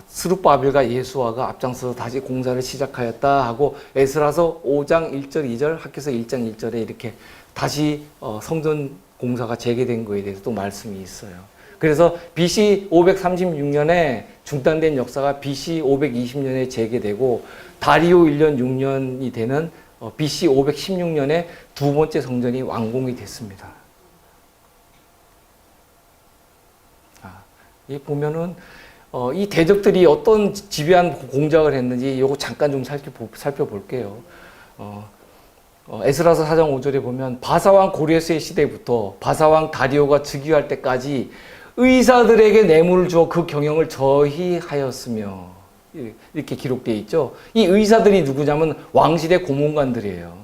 스룹바벨과 예수아가 앞장서서 다시 공사를 시작하였다 하고, 에스라서 5장 1절 2절, 학교서 1장 1절에 이렇게 다시 성전 공사가 재개된 거에 대해서 또 말씀이 있어요. 그래서 BC 536년에 중단된 역사가 BC 520년에 재개되고, 다리오 1년 6년이 되는 BC 516년에 두 번째 성전이 완공이 됐습니다. 이 보면은 이 대적들이 어떤 지배한 공작을 했는지 요거 잠깐 좀 살펴볼게요. 에스라서 4장 5절에 보면 바사왕 고레스의 시대부터 바사왕 다리오가 즉위할 때까지 의사들에게 뇌물을 주어 그 경영을 저희하였으며, 이렇게 기록되어 있죠. 이 의사들이 누구냐면 왕실의 고문관들이에요.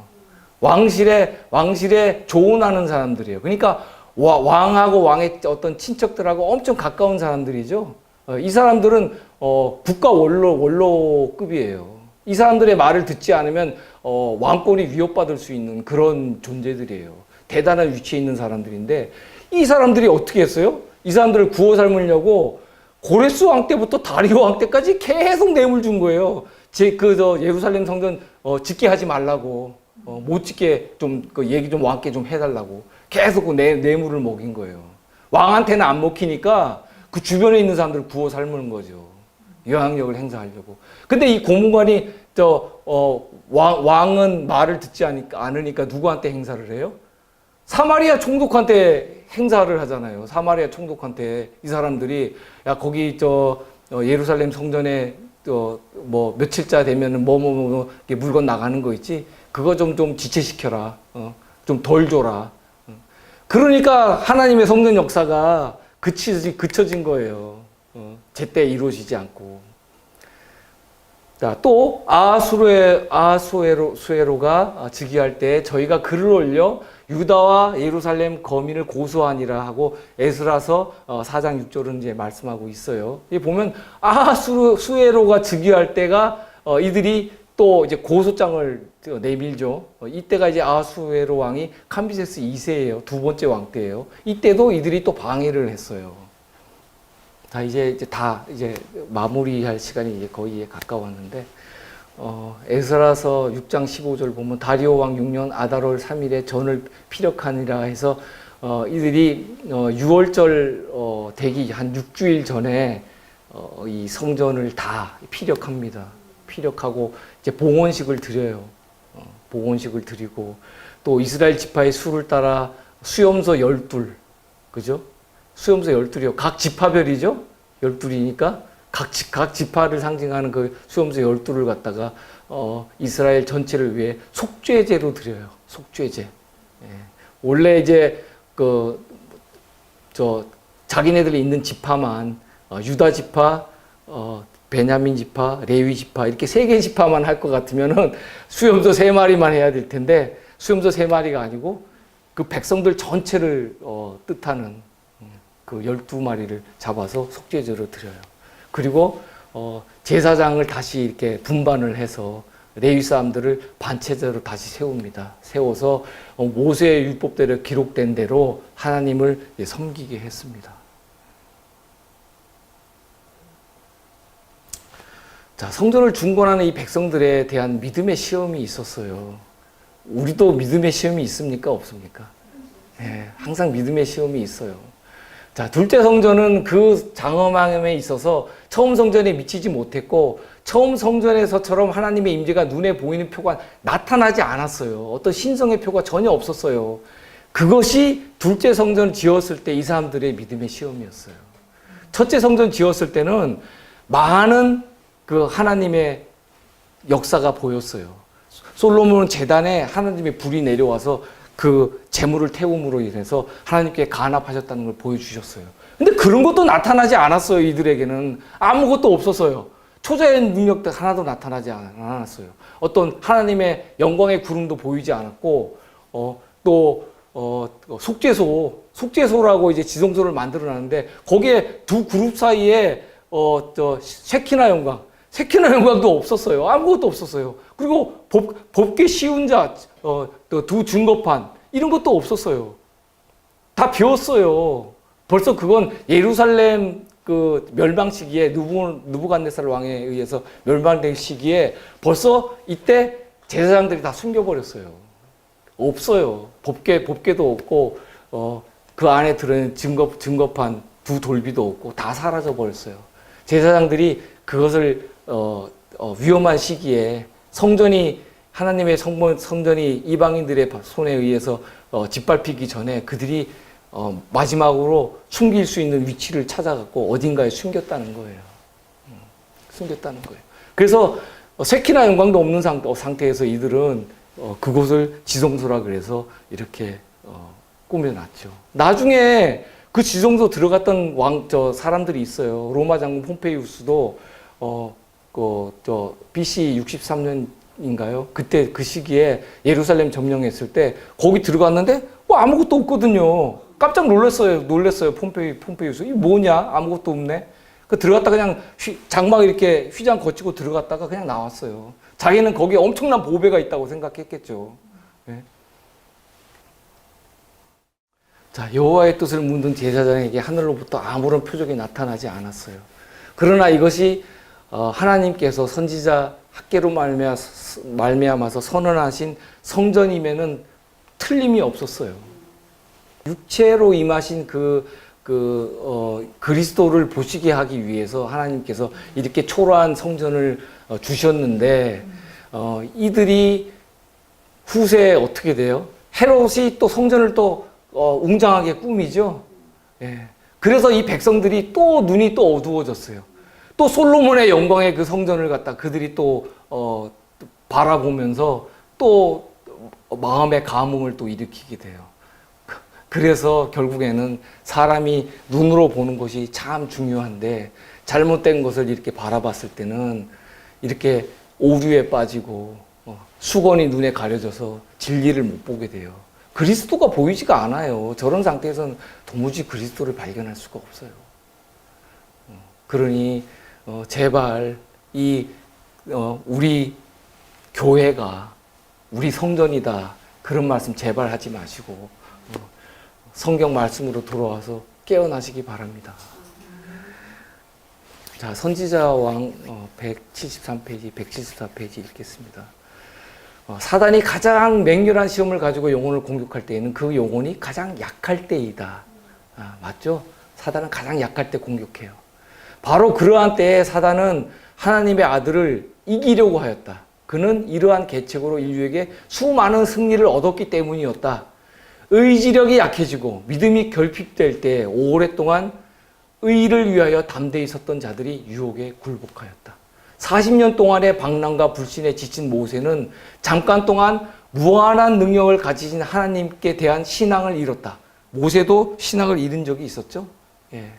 왕실에 조언하는 사람들이에요. 그러니까 왕하고 왕의 어떤 친척들하고 엄청 가까운 사람들이죠. 이 사람들은 국가 원로급이에요. 이 사람들의 말을 듣지 않으면 왕권이 위협받을 수 있는 그런 존재들이에요. 대단한 위치에 있는 사람들인데, 이 사람들이 어떻게 했어요? 이 사람들을 구워 삶으려고 고레스 왕 때부터 다리오 왕 때까지 계속 뇌물 준 거예요. 예루살렘 성전 짓게 하지 말라고, 못 짓게 그 얘기 좀 왕께 좀 해달라고 계속 그 뇌물을 먹인 거예요. 왕한테는 안 먹히니까 그 주변에 있는 사람들을 구워 삶는 거죠. 영향력을 행사하려고. 근데 이 고문관이 왕은 말을 듣지 않으니까 누구한테 행사를 해요? 사마리아 총독한테 행사를 하잖아요. 사마리아 총독한테 이 사람들이, 야, 거기 예루살렘 성전에 뭐 며칠자 되면은 물건 나가는 거 있지? 그거 좀 지체시켜라. 좀 덜 줘라. 그러니까 하나님의 성전 역사가 그쳐진 거예요. 제때 이루어지지 않고. 자, 또 아하수에로가 즉위할 때 저희가 글을 올려 유다와 예루살렘 거민을 고소하니라 하고, 에스라서 4장 6절은 이제 말씀하고 있어요. 이 보면 아하수에로가 즉위할 때가 이들이 또 이제 고소장을 내밀죠. 이때가 이제 아하수에로 왕이 캄비세스 2세예요. 두 번째 왕 때예요. 이때도 이들이 또 방해를 했어요. 자, 이제 마무리할 시간이 이제 거의 가까웠는데, 에스라서 6장 15절 보면 다리오 왕 6년 아달월 3일에 전을 피력하니라 해서, 이들이 6월절 되기 한 6주일 전에 이 성전을 다 피력합니다. 피력하고 이제 봉헌식을 드려요. 봉헌식을 드리고, 또 이스라엘 지파의 수를 따라 수염소 12, 그죠? 수염소 12이요. 각 지파별이죠? 12이니까 각 지파를 상징하는 그 수염소 12를 갖다가 이스라엘 전체를 위해 속죄제로 드려요. 속죄제. 예. 원래 이제 자기네들이 있는 지파만 유다 지파, 베냐민 지파, 레위 지파 이렇게 3개 지파만 할 것 같으면은 수염소 3마리만 해야 될 텐데, 수염소 3마리가 아니고 그 백성들 전체를 뜻하는 그 12마리를 잡아서 속죄제로 드려요. 그리고 제사장을 다시 이렇게 분반을 해서 레위 사람들을 반체제로 다시 세웁니다. 세워서 모세의 율법대로 기록된 대로 하나님을 섬기게 했습니다. 자, 성전을 중건하는 이 백성들에 대한 믿음의 시험이 있었어요. 우리도 믿음의 시험이 있습니까? 없습니까? 네, 항상 믿음의 시험이 있어요. 자, 둘째 성전은 그 장엄함에 있어서 처음 성전에 미치지 못했고, 처음 성전에서처럼 하나님의 임재가 눈에 보이는 표가 나타나지 않았어요. 어떤 신성의 표가 전혀 없었어요. 그것이 둘째 성전 지었을 때 이 사람들의 믿음의 시험이었어요. 첫째 성전 지었을 때는 많은 그 하나님의 역사가 보였어요. 솔로몬은 제단에 하나님의 불이 내려와서 그 재물을 태움으로 인해서 하나님께 간합하셨다는 걸 보여주셨어요. 근데 그런 것도 나타나지 않았어요. 이들에게는 아무것도 없었어요. 초자의 능력도 하나도 나타나지 않았어요. 어떤 하나님의 영광의 구름도 보이지 않았고, 속죄소라고 이제 지성소를 만들어놨는데 거기에 두 그룹 사이에 쉐키나 영광도 없었어요. 아무것도 없었어요. 그리고 법계 시운자, 또 두 증거판 이런 것도 없었어요. 다 비었어요. 벌써 그건 예루살렘 그 멸망 시기에 느부갓네살 왕에 의해서 멸망된 시기에 벌써 이때 제사장들이 다 숨겨버렸어요. 없어요. 법궤도 없고 그 안에 들어있는 증거판 두 돌비도 없고 다 사라져 버렸어요. 제사장들이 그것을 위험한 시기에 하나님의 성전이 이방인들의 손에 의해서 짓밟히기 전에 그들이 마지막으로 숨길 수 있는 위치를 찾아갖고 어딘가에 숨겼다는 거예요. 숨겼다는 거예요. 그래서 쉐키나 영광도 없는 상태에서 이들은 그곳을 지성소라 그래서 이렇게 꾸며놨죠. 나중에 그 지성소 들어갔던 사람들이 있어요. 로마 장군 폼페이우스도 BC 63년인가요? 그때 그 시기에 예루살렘 점령했을 때 거기 들어갔는데 아무것도 없거든요. 깜짝 놀랐어요. 폼페이우스. 이게 뭐냐? 아무것도 없네. 들어갔다 그냥 장막 이렇게 휘장 거치고 들어갔다가 그냥 나왔어요. 자기는 거기에 엄청난 보배가 있다고 생각했겠죠. 네. 자, 여호와의 뜻을 묻는 제사장에게 하늘로부터 아무런 표적이 나타나지 않았어요. 그러나 이것이 하나님께서 선지자 학개로 말미암아서 선언하신 성전임에는 틀림이 없었어요. 육체로 임하신 그리스도를 보시게 하기 위해서 하나님께서 이렇게 초라한 성전을 주셨는데 이들이 후세에 어떻게 돼요? 헤롯이 또 성전을 또 웅장하게 꾸미죠. 예. 그래서 이 백성들이 또 눈이 또 어두워졌어요. 또 솔로몬의 영광의 그 성전을 갖다 그들이 또 바라보면서 또 마음의 감흥을 또 일으키게 돼요. 그래서 결국에는 사람이 눈으로 보는 것이 참 중요한데 잘못된 것을 이렇게 바라봤을 때는 이렇게 오류에 빠지고 수건이 눈에 가려져서 진리를 못 보게 돼요. 그리스도가 보이지가 않아요. 저런 상태에서는 도무지 그리스도를 발견할 수가 없어요. 그러니 제발 우리 교회가 우리 성전이다 그런 말씀 제발 하지 마시고 성경 말씀으로 돌아와서 깨어나시기 바랍니다. 자, 선지자 왕 173페이지, 174페이지 읽겠습니다. 사단이 가장 맹렬한 시험을 가지고 영혼을 공격할 때에는 그 영혼이 가장 약할 때이다. 맞죠? 사단은 가장 약할 때 공격해요. 바로 그러한 때에 사단은 하나님의 아들을 이기려고 하였다. 그는 이러한 계책으로 인류에게 수많은 승리를 얻었기 때문이었다. 의지력이 약해지고 믿음이 결핍될 때 오랫동안 의를 위하여 담대히 섰던 자들이 유혹에 굴복하였다. 40년 동안의 방랑과 불신에 지친 모세는 잠깐 동안 무한한 능력을 가지신 하나님께 대한 신앙을 잃었다. 모세도 신앙을 잃은 적이 있었죠. 예.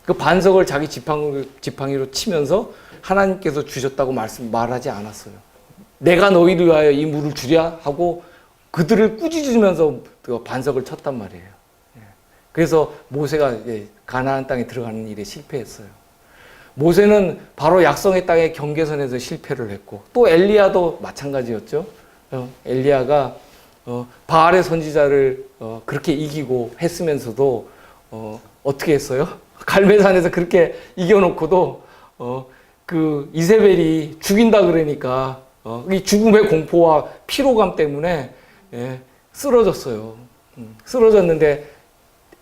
그 반석을 자기 지팡이로 치면서 하나님께서 주셨다고 말하지 않았어요. 내가 너희를 위하여 이 물을 주랴 하고 그들을 꾸짖으면서 그 반석을 쳤단 말이에요. 그래서 모세가 가나안 땅에 들어가는 일에 실패했어요. 모세는 바로 약속의 땅의 경계선에서 실패를 했고 또 엘리야도 마찬가지였죠. 엘리야가 바알의 선지자를 그렇게 이기고 했으면서도 어떻게 했어요? 갈멜산에서 그렇게 이겨놓고도 그 이세벨이 죽인다 그러니까 이 죽음의 공포와 피로감 때문에 쓰러졌어요. 쓰러졌는데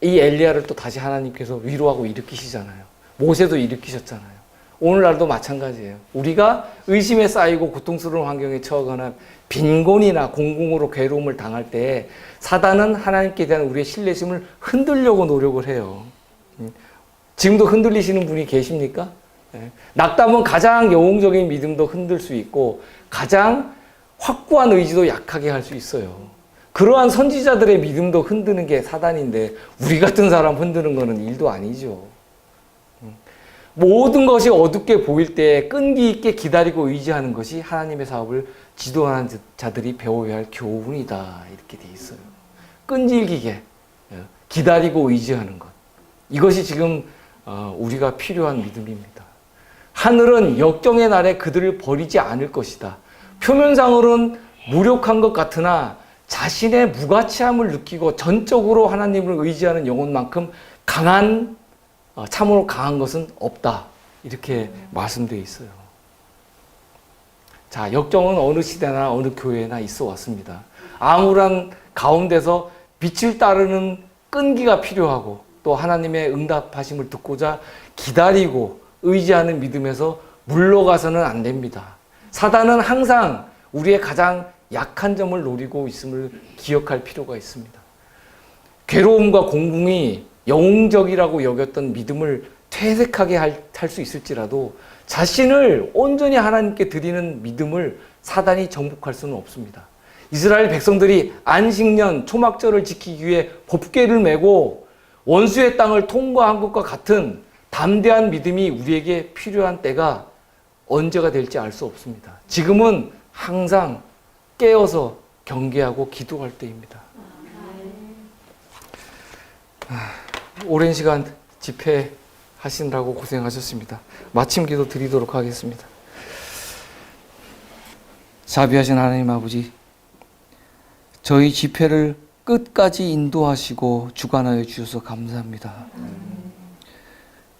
이 엘리야를 또 다시 하나님께서 위로하고 일으키시잖아요. 모세도 일으키셨잖아요. 오늘날도 마찬가지예요. 우리가 의심에 쌓이고 고통스러운 환경에 처하거나 빈곤이나 공공으로 괴로움을 당할 때 사단은 하나님께 대한 우리의 신뢰심을 흔들려고 노력을 해요. 지금도 흔들리시는 분이 계십니까? 낙담은 가장 영웅적인 믿음도 흔들 수 있고 가장 확고한 의지도 약하게 할 수 있어요. 그러한 선지자들의 믿음도 흔드는 게 사단인데 우리 같은 사람 흔드는 거는 일도 아니죠. 모든 것이 어둡게 보일 때 끈기 있게 기다리고 의지하는 것이 하나님의 사업을 지도하는 자들이 배워야 할 교훈이다. 이렇게 돼 있어요. 끈질기게 기다리고 의지하는 것. 이것이 지금 우리가 필요한 믿음입니다. 하늘은 역정의 날에 그들을 버리지 않을 것이다. 표면상으로는 무력한 것 같으나 자신의 무가치함을 느끼고 전적으로 하나님을 의지하는 영혼만큼 참으로 강한 것은 없다. 이렇게 말씀되어 있어요. 자, 역정은 어느 시대나 어느 교회나 있어 왔습니다. 암울한 가운데서 빛을 따르는 끈기가 필요하고 또 하나님의 응답하심을 듣고자 기다리고 의지하는 믿음에서 물러가서는 안 됩니다. 사단은 항상 우리의 가장 약한 점을 노리고 있음을 기억할 필요가 있습니다. 괴로움과 공궁이 영웅적이라고 여겼던 믿음을 퇴색하게 할 수 있을지라도 자신을 온전히 하나님께 드리는 믿음을 사단이 정복할 수는 없습니다. 이스라엘 백성들이 안식년 초막절을 지키기 위해 법궤를 메고 원수의 땅을 통과한 것과 같은 담대한 믿음이 우리에게 필요한 때가 언제가 될지 알 수 없습니다. 지금은 항상 깨어서 경계하고 기도할 때입니다. 오랜 시간 집회하시느라고 고생하셨습니다. 마침 기도 드리도록 하겠습니다. 자비하신 하나님 아버지, 저희 집회를 끝까지 인도하시고 주관하여 주셔서 감사합니다.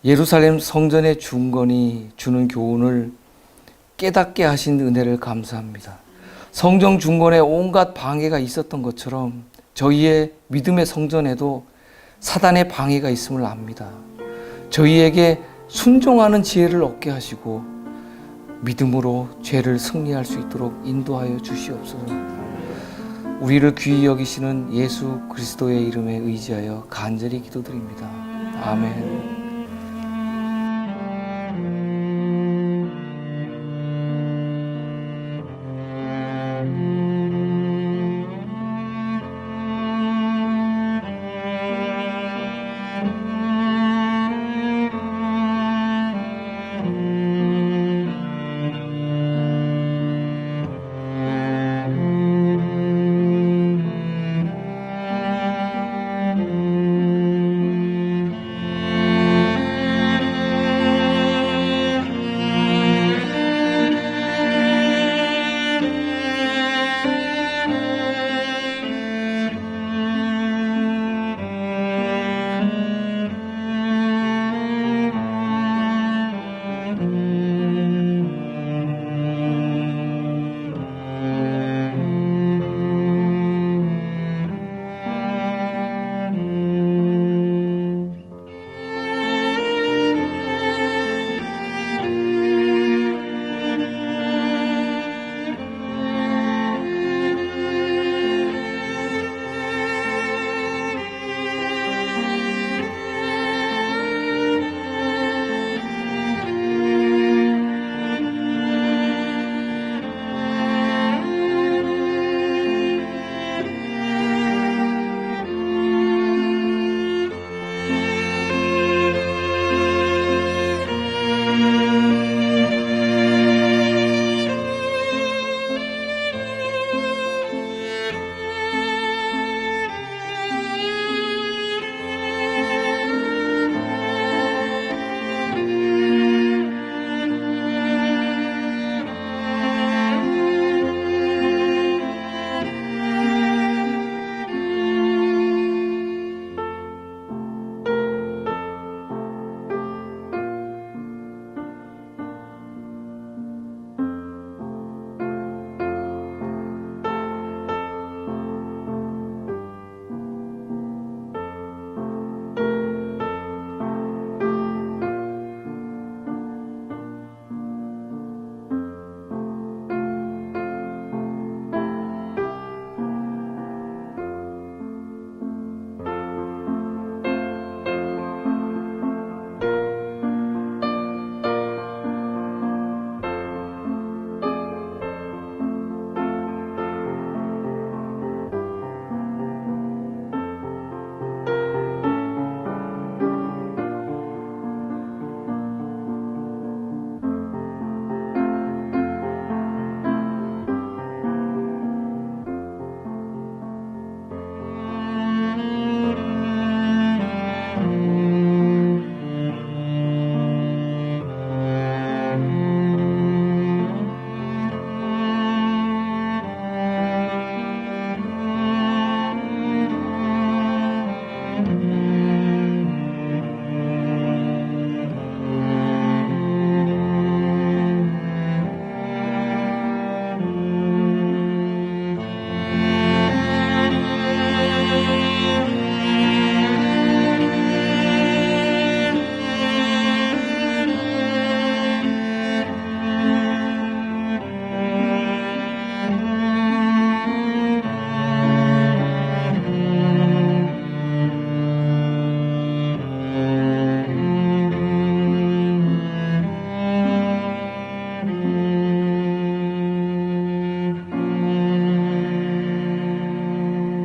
예루살렘 성전의 중건이 주는 교훈을 깨닫게 하신 은혜를 감사합니다. 성전 중건에 온갖 방해가 있었던 것처럼 저희의 믿음의 성전에도 사단의 방해가 있음을 압니다. 저희에게 순종하는 지혜를 얻게 하시고 믿음으로 죄를 승리할 수 있도록 인도하여 주시옵소서. 우리를 귀히 여기시는 예수 그리스도의 이름에 의지하여 간절히 기도드립니다. 아멘.